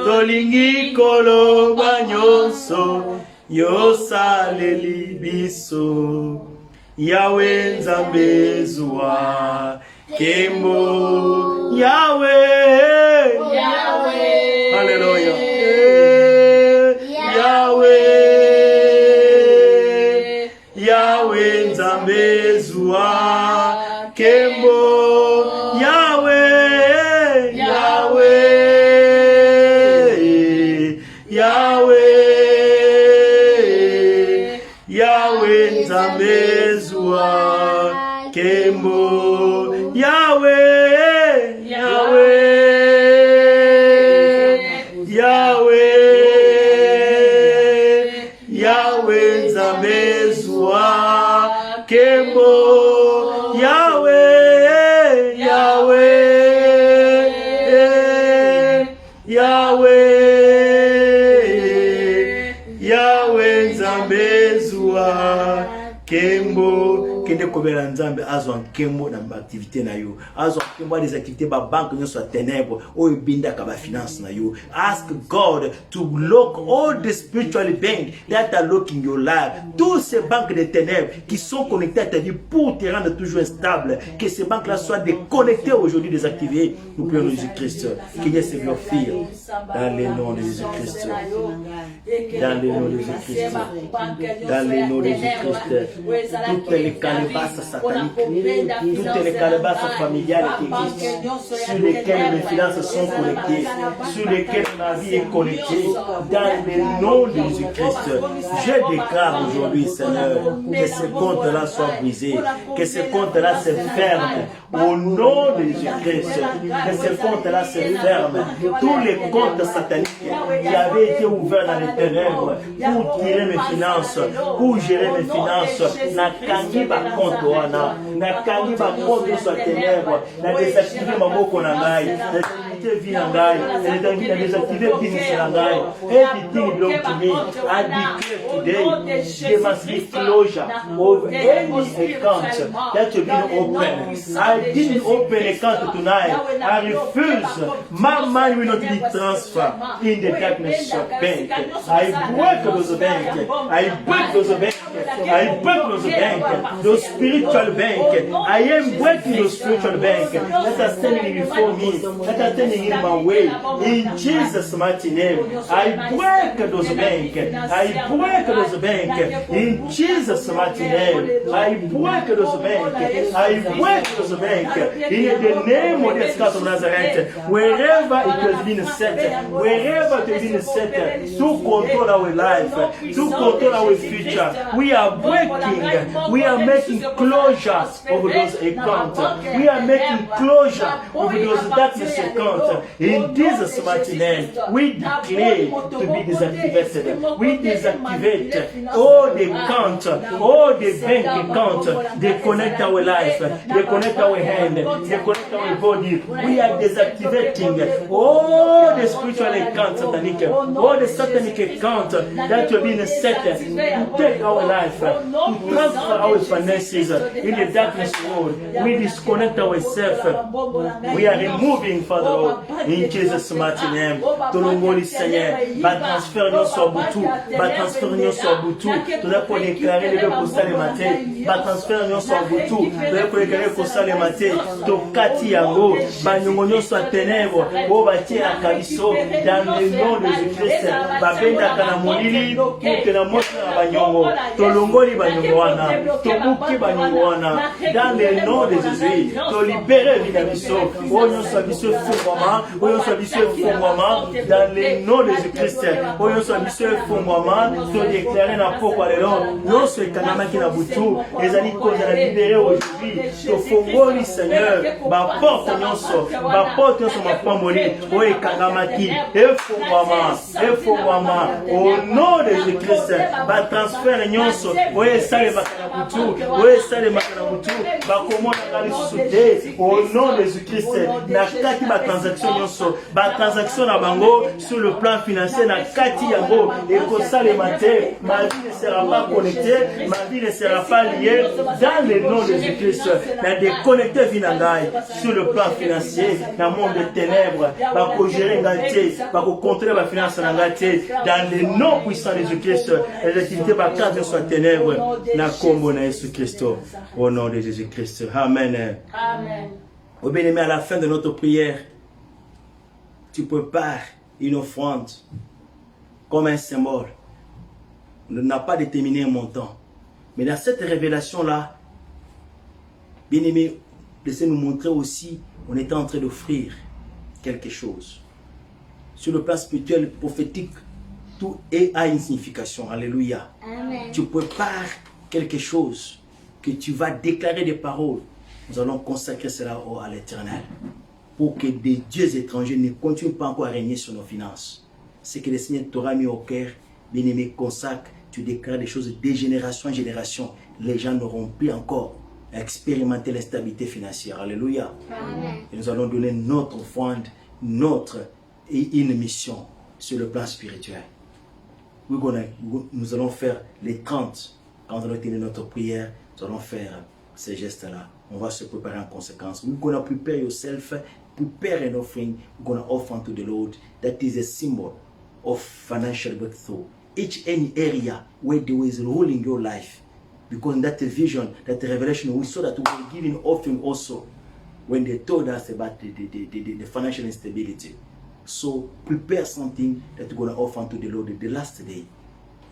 Tolingi koloba nyonso yo saleli biso. Yahweh nzambe zuwa kembo. Yahweh, Yahweh. Hallelujah. Yahweh nzambe zuwa kembo. Yahweh, Yahweh, Yahweh, Yahweh nzambe zuwa kembo. Yahweh, Yahweh, Yahweh, Yahweh nzambe zuwa kembo. Yahweh, Yahweh, Yahweh, Yahweh nzambe zuwa kembo. Kende kobela nzambe azwa nkembo na activité na yo. Azwa nkembo des activités ba banque nyonso ténèbres o ebinda ka ba finance na yo. Ask God to lock all the spiritual banks that are locking your life. Tous ces banques de ténèbres qui sont connectées à ta vie pour te rendre toujours instable. Que ces banques-là soient déconnectées aujourd'hui, désactivées. Nous prions Jésus-Christ. Qu'il y ait ces filles dans le nom de Jésus-Christ. Dans le nom de Jésus-Christ. Dans le nom de Jésus-Christ. Toutes les calebasses sataniques, toutes les calebasses familiales qui existent, sur lesquelles mes finances sont connectées, sur lesquelles ma vie est connectée, dans le nom de Jésus-Christ, je déclare aujourd'hui, Seigneur, que ces comptes-là soient brisés, que ces comptes-là se ferment, au nom de Jésus-Christ, que ces comptes-là se ferment. Tous les comptes sataniques qui avaient été ouverts dans les ténèbres pour tirer mes finances, pour gérer mes finances, na kangi ba compte wana, na kangi ba compte sur ténèbres, na désactiver maboko na ngai, na désactiver vie na ngai, na désactiver business na ngai. Everything belongs to me. I declare today there must be closure of any account that you've been open. I didn't open account tonight. I refuse. My money will not be transferred in the darkness of bank. I break those banks. I break those banks. I break those banks. Those spiritual banks. I am breaking those spiritual banks that are standing before me, that are standing in my way. In Jesus' mighty name, I break those banks. I break those banks. In Jesus' mighty name, I break those banks. I break those banks. In the name of the God of Nazareth, wherever it has been set, wherever it has been set to control our life, to control our future, we are breaking, we are making closure over those accounts. We are making closure over those darkness accounts. In Jesus' mighty name, we declare to be deactivated. We deactivate all the accounts, all the bank accounts. They connect our life, they connect our hand, they connect our body. We are deactivating all the spiritual accounts, satanic, all the satanic accounts that have been set to take our life, to transfer our finances in the darkness world. We disconnect ourselves. We are removing, Father Lord. In Jesus mighty name. Tolongoli Seigneur. Va transfert nyonso butu. Va transfert nyonso butu. Toza ko déclarer le kosa le matin. Va transfert nyonso butu. Toza ko déclarer kosa le matin. To kati yango. Ba nyongo nyonso ténèbres. O ba tia kabiso dans le nom de Jésus-Christ. Ba benda kana molili pour que na moto na ba nyongo. Tolongoli ba nyongo wana. To buki ba nyongo wana. Dans le nom de Jésus. To libérer vida biso. O nyonso biso fungwama. O nyonso biso fungwama dans le nom de Jésus-Christ. O nyonso biso fungwama. To déclarer na pokwa lelo. Nyonso ekangamaki na butu. Ezali koza na libérer aujourd'hui. To fungoli Seigneur. Ba porte nyonso. Ba porte nyonso mapamboli. O ekangamaki. Efungwama. Au nom de Jésus-Christ. Ba transfert nyonso. O esale makana butu. O esale makana butu. Ba komona kali soute. Au nom de Jésus-Christ. Na kati ba transaction nyonso. Ba transaction na bango sur le plan financier na kati yango. Et que ça le matin, ma vie ne sera pas connectée, ma vie ne sera pas liée dans le nom de Jésus-Christ. Na déconnecté vinangai sur le plan financier, dans le monde des ténèbres, pas pour gérer ngati, pas pour contrôler la finance ngati, dans le nom puissant de Jésus-Christ, les activités pas cadre soit ténèbres, na combo na Jésus-Christ, au nom de Jésus-Christ. Amen. Amen. Au bien-aimé, à la fin de notre prière, tu prépares une offrande comme un symbole. On n'a pas déterminé un montant. Mais dans cette révélation-là, bien-aimé, laissez-nous montrer aussi, on est en train d'offrir quelque chose. Sur le plan spirituel, prophétique, tout a une signification. Alléluia. Amen. Tu prépares quelque chose que tu vas déclarer des paroles. Nous allons consacrer cela à l'Éternel. Pour que des dieux étrangers ne continuent pas encore à régner sur nos finances. Ce que le Seigneur t'aura mis au cœur, bien-aimé, consacre, tu déclares des choses de génération en génération. Les gens n'auront plus encore à expérimenter l'instabilité financière. Alléluia. Amen. Et nous allons donner notre offrande, une mission sur le plan spirituel. Nous allons faire les 30. Quand nous allons tenir notre prière, nous allons faire ces gestes-là. On va se préparer en conséquence. We're going to prepare yourself, prepare an offering. We're going to offer unto the Lord. That is a symbol of financial breakthrough. Each any area where there is rule in your life. Because in that vision, that revelation, we saw that we were giving offering also when they told us about the financial instability. So prepare something that we're going to offer unto the Lord the last day.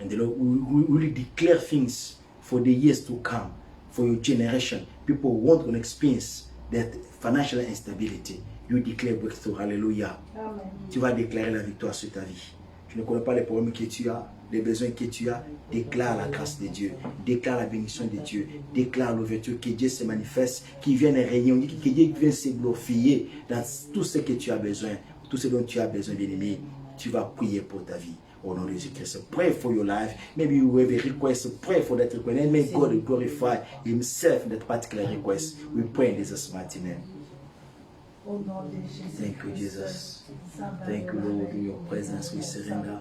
And the Lord will declare things for the years to come. For your generation, people won't experience that financial instability. You declare breakthrough. Hallelujah. Amen. Tu vas déclarer la victoire sur ta vie. Tu ne connais pas les problèmes que tu as, les besoins que tu as. Déclare la grâce de Dieu. Déclare la bénédiction de Dieu. Déclare l'ouverture, que Dieu se manifeste, qu'il vienne réunir, que Dieu vienne se glorifier dans tout ce que tu as besoin, tout ce dont tu as besoin, bien-aimé. Tu vas prier pour ta vie. Au nom de Jésus-Christ. Pray for your life. Maybe you have a request. Pray for that request. And may God glorify Himself in that particular request. We pray in Jesus' mighty name. Thank you, Jesus. Thank you, Lord. In your presence we surrender.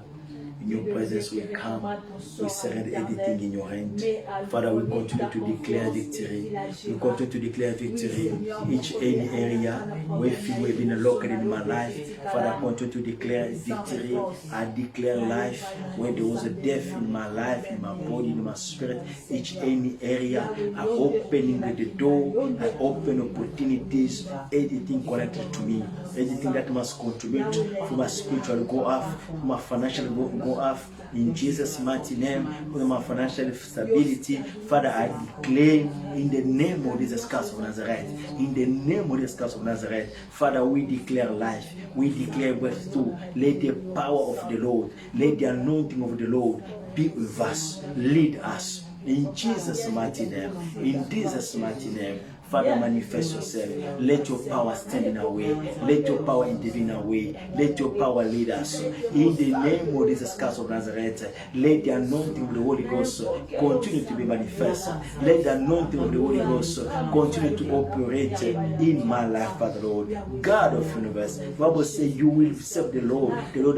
In your presence we come. We surrender everything in your hand. Father, we continue to declare victory. We continue to declare victory. Each any area where we have been locked in my life. Father, I continue to declare victory. I declare life. Where there was a death in my life, in my body, in my spirit. Each any area, I open the door. I open opportunities. Anything connected to me. Anything that must contribute for my spiritual go off, for my financial go off. In Jesus' mighty name, for my financial stability, Father, I declare in the name of Jesus Christ of Nazareth, in the name of Jesus Christ of Nazareth, Father, we declare life, we declare breakthrough. Let the power of the Lord, let the anointing of the Lord be with us, lead us. In Jesus' mighty name, in Jesus' mighty name. Father, manifest yourself. Let your power stand in our way. Let your power intervene in our way. Let your power lead us. In the name of Jesus Christ of Nazareth, let the anointing of the Holy Ghost continue to be manifest. Let the anointing of the Holy Ghost continue to operate in my life, Father Lord. God of the universe, the Bible says you will serve the Lord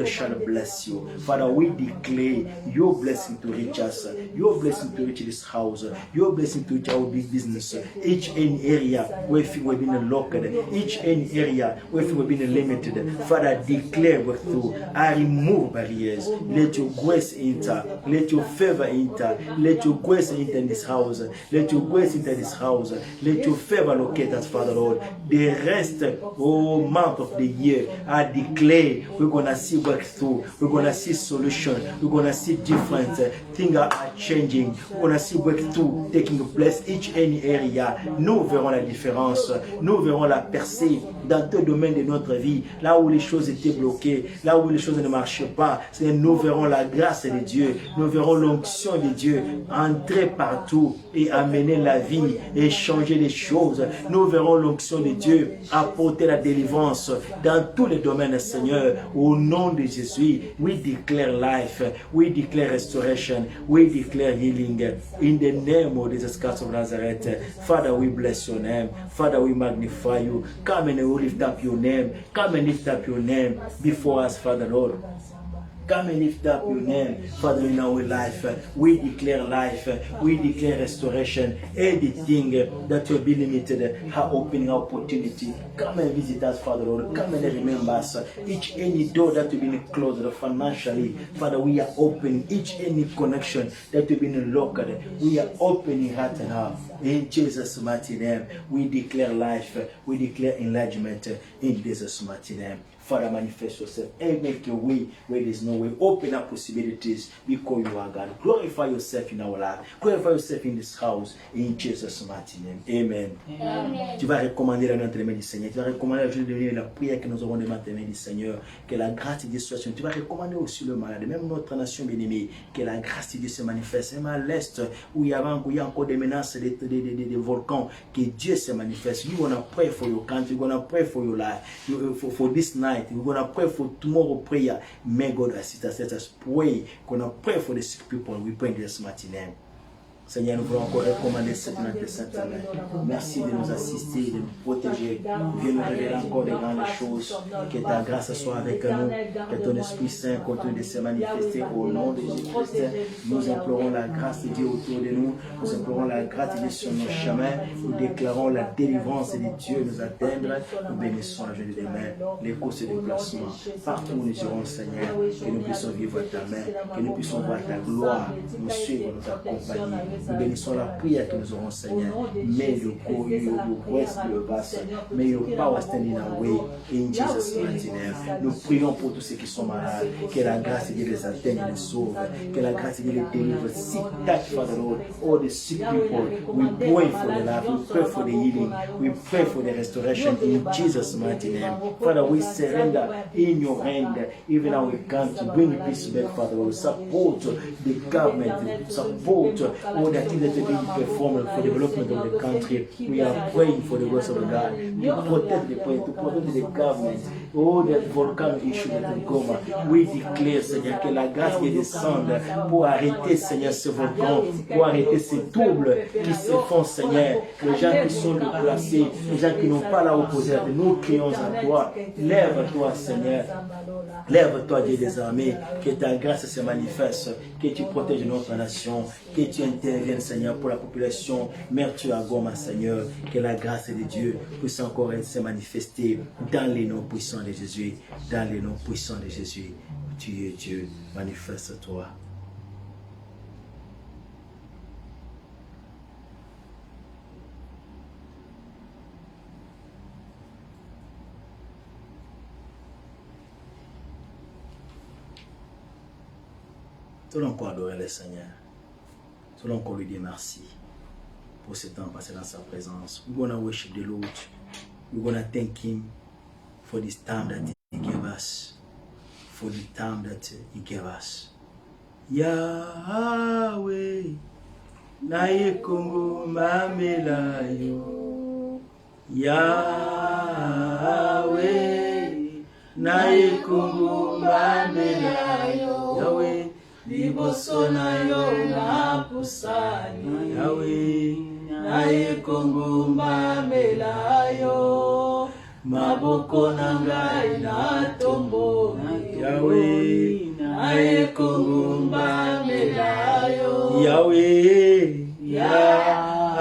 shall bless you. Father, we declare your blessing to reach us, your blessing to reach this house, your blessing to reach our big business, each and area where things have been locked, each any area where things have been limited. Father, I declare breakthrough. I remove barriers. Let your grace enter. Let your favor enter. Let your grace enter in this house. Let your grace enter this house. Let your favor locate us, Father Lord. The rest, month of the year, I declare we're gonna see breakthrough. We're gonna see solution. We're gonna see difference. Things are changing. We're gonna see breakthrough taking place each any area. Nous verrons la différence. Nous verrons la percée dans tout domaine de notre vie. Là où les choses étaient bloquées, là où les choses ne marchaient pas, nous verrons la grâce de Dieu. Nous verrons l'onction de Dieu entrer partout et amener la vie et changer les choses. Nous verrons l'onction de Dieu apporter la délivrance dans tous les domaines, Seigneur. Au nom de Jésus, we declare life, we declare restoration, we declare healing in the name of Jesus Christ of Nazareth. Father, we bless your name. Father, we magnify you. Come and lift up your name. Come and lift up your name before us, Father Lord. Come and lift up your name, Father, in our life. We declare life. We declare restoration. Anything that will be limited, are opening opportunity. Come and visit us, Father Lord. Come and remember us. Any door that will be closed financially, Father, we are opening. Any connection that will be locked, we are opening right now. In Jesus' mighty name, we declare life. We declare enlargement. In Jesus' mighty name. Father, manifest yourself and make your way where there is no way. Open up possibilities because you are God. Glorify yourself in our life. Glorify yourself in this house. In Jesus' mighty name. Amen. Amen. Tu vas recommander la notre main du Seigneur. Tu vas recommander la prière que nous aurons devant tes mains du Seigneur. Que la grâce de Dieu soit sur nous. Tu vas recommander aussi le malade. Même notre nation bien-aimée. Que la grâce de Dieu se manifeste. Même à l'est où il y a encore des menaces des volcans. Que Dieu se manifeste. We're going to pray for your country. We're going to pray for your life. For this night. We're going to pray for tomorrow prayer. May God assist us. Let us pray. We're going to pray for the sick people. We pray in Jesus' mighty name. Seigneur, nous voulons encore recommander cette sainte main. Merci de nous assister, de nous protéger. Viens nous révéler encore des grandes choses. Que ta grâce soit avec nous. Que ton Esprit Saint continue de se manifester au nom de Jésus-Christ. Nous implorons la grâce de Dieu autour de nous. Nous implorons la grâce de Dieu sur nos chemins. Nous déclarons la délivrance de Dieu nous atteindre. Nous bénissons la journée de demain. Les courses de déplacement. Partout où nous irons, Seigneur. Que nous puissions vivre ta main. Que nous puissions voir ta gloire. Nous suivre, nous accompagner. Nous bénissons la prière que nous aurons, Seigneur. May your grace be with us. May your power stand in our way. In Jesus' mighty name. Nous prions pour tous ceux qui sont malades. Que la grâce de Dieu les atteigne et les sauve. Que la grâce de Dieu les délivre. Sick, touch, Father Lord. All the sick people. We pray for the life. We pray for the healing. We pray for the restoration. In Jesus' mighty name. Father, we surrender in your hand. Even now we come to bring peace back, Father Lord. Support the government. Support all the things that are being performed for the development of the country. We are praying for the works of God to protect the place, to protect the government. All that volcano issue that will come. We declare, Seigneur, que la grâce qui descende pour arrêter, Seigneur, ce volcan, pour arrêter ces troubles qui se font, Seigneur. Les gens qui sont déplacés, les gens qui n'ont pas là opposé, nous crions à toi. Lève-toi, Seigneur. Lève-toi, Dieu des armées, que ta grâce se manifeste, que tu protèges notre nation, que tu interviennes, Seigneur, pour la population. Merci à Goma, Seigneur, que la grâce de Dieu puisse encore se manifester dans les noms puissants de Jésus, dans les noms puissants de Jésus. Tu es Dieu, manifeste-toi. Nous allons encore adorer le Seigneur. Nous allons encore lui dire merci pour ce temps passé dans sa présence. We're going to worship the Lord. We're going to thank Him for this time that He gave us. For the time that He gave us. Yahweh, naye Kongo mamelayo. Yahweh, naye Kongo mamelayo. Yahweh. Liboso na yo na pusani Yahweh naye Kongo mbamela yo maboko na ngai na tombo Yahweh naye Kongo mbamela yo Yahweh Yahweh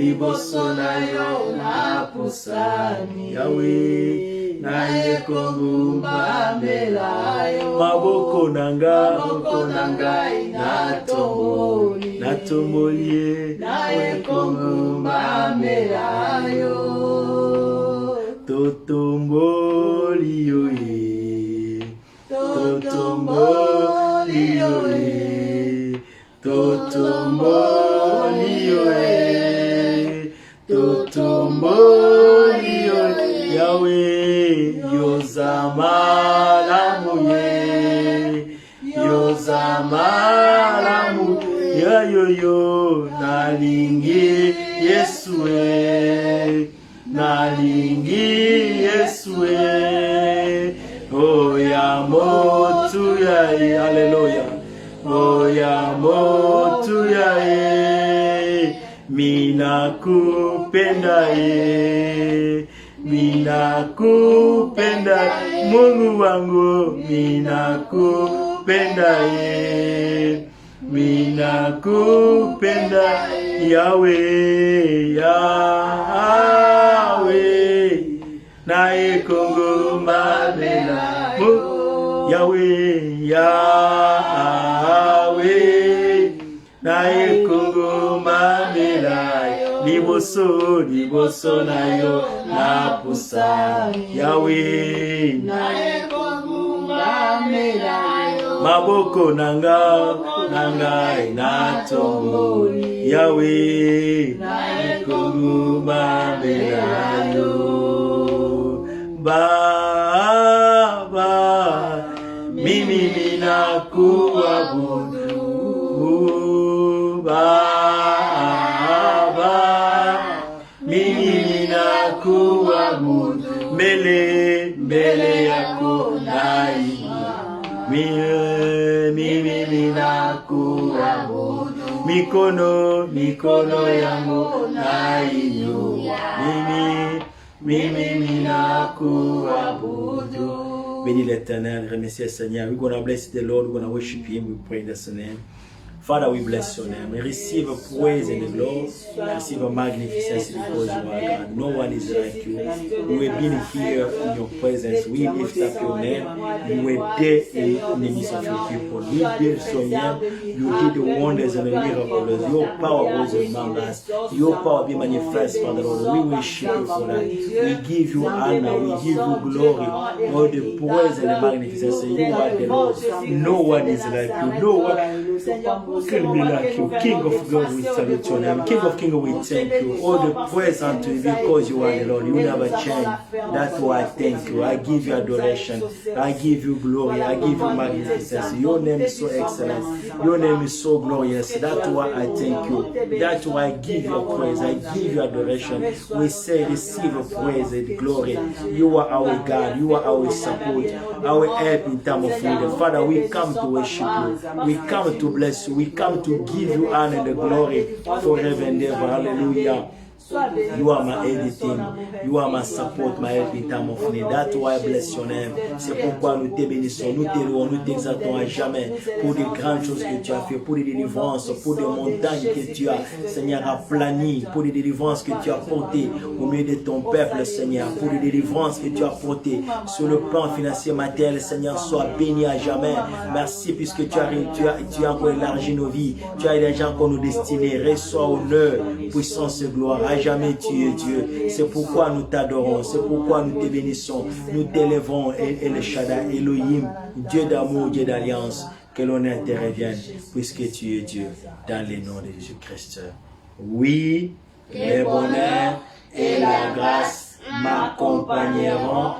liboso na yo na pusani. Yahweh, na yekongumba mbela yo. Maboko nangai na tomboli, na yekongumba mbela yo. Totomboli yo ye, totomboli yo ye, totomboli yo ye, totomboli yo ye. Yahweh, yozamalamu ye, yozamalamu yo nalingi Yesu nalingi Yesu oya motu ya haleluya oya motu ya minakupenda minakupenda Mungu wangu minakupenda minakupenda Yahweh Yahweh nae kongomba bela Yahweh Yahweh nae kongomba bela liboso na yo na pusa Yahweh nae kongomba bela maboko nangai na tomboli Yahweh nae kongomba bela yo Baba mimi ninakuabudu Baba mimi ninakuabudu mbele yako naimba mimi ninakuabudu mikono yangu nainua mimi ninakuabudu. Bénis l'Éternel, remercie le Seigneur. We're going to bless the Lord, we're going to worship Him, we pray in His name. Father, we bless your name. We receive praise and the glory. Receive a magnificence because you are God. No one is like you. We have been here in your presence. We lift up your name. You were there in the midst of your people. We built your name. You did the wonders and the miracles. Your power was among us. Your power be manifest, Father Lord. We worship you for that. We give you honor. We give you glory. All the praise and the magnificence. You are the Lord. No one is like you. No one can be like you. King of glory, we salute your name. King of kings, we thank you. All the praise unto you because you are the Lord. You never change. That's why I thank you. I give you adoration. I give you glory. I give you magnificence. Your name is so excellent. Your name is so glorious. That's why I thank you. That's why I give you praise. I give you adoration. We say receive praise and glory. You are our God. You are our support. Our help in time of need. Father, we come to worship you. We come to bless you. We come to give you honor and the glory forever and ever. Hallelujah. You are my everything. You are my support, my help in time of need. That's why I bless your name. C'est pourquoi nous te bénissons, nous te louons, nous t'exaltons à jamais pour des grandes choses que tu as fait, pour des délivrances, pour des montagnes que tu as, Seigneur, aplanies, pour des délivrances que tu as portées au milieu de ton peuple, Seigneur, pour des délivrances que tu as portées sur le plan financier, matériel, Seigneur, sois béni à jamais. Merci puisque tu as encore élargi nos vies, tu as élargi encore nos destinées. Reçois honneur, puissance et gloire. À jamais tu es Dieu. C'est pourquoi nous t'adorons. C'est pourquoi nous te bénissons. Nous t'élèvons, El Shaddai, Elohim, Dieu d'amour, Dieu d'alliance. Que l'honneur te revienne, puisque tu es Dieu, dans le nom de Jésus-Christ. Oui, le bonheur et la grâce m'accompagneront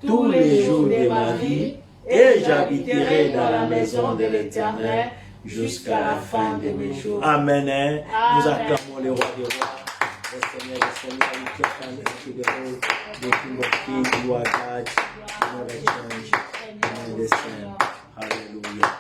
tous les jours de ma vie, et j'habiterai dans la maison de l'Éternel jusqu'à la fin de mes jours. Amen. Nous acclamons le roi des rois. The Seigneur, we keep on to the whole, the King of Kings, you are God, you never change, and the same. Hallelujah.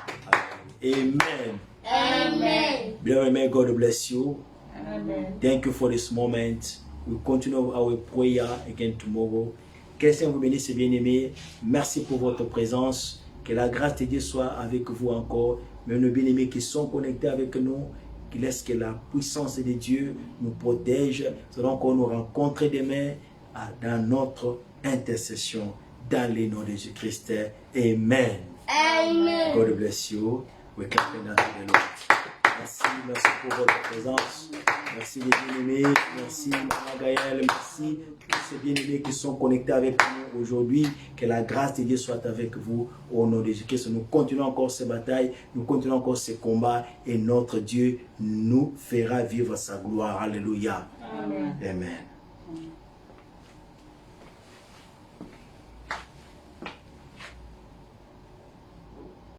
Amen. Amen. Beloved, may God bless you. Amen. Thank you for this moment. We continue our prayer again tomorrow. Que le Seigneur vous bénisse, bien-aimés. Merci pour votre présence. Que la grâce de Dieu soit avec vous encore. Mais nos bien-aimés qui sont connectés avec nous, qu'il laisse que la puissance de Dieu nous protège, selon qu'on nous rencontre demain dans notre intercession, dans le nom de Jésus-Christ. Amen. Amen. God bless you. We clap in the Lord. Merci pour votre présence. Merci les bien-aimés. Merci Maman Gaëlle. Merci tous ces bien-aimés qui sont connectés avec nous aujourd'hui. Que la grâce de Dieu soit avec vous. Au nom de Jésus-Christ, nous continuons encore ces batailles. Nous continuons encore ces combats. Et notre Dieu nous fera vivre sa gloire. Alléluia. Amen. Amen.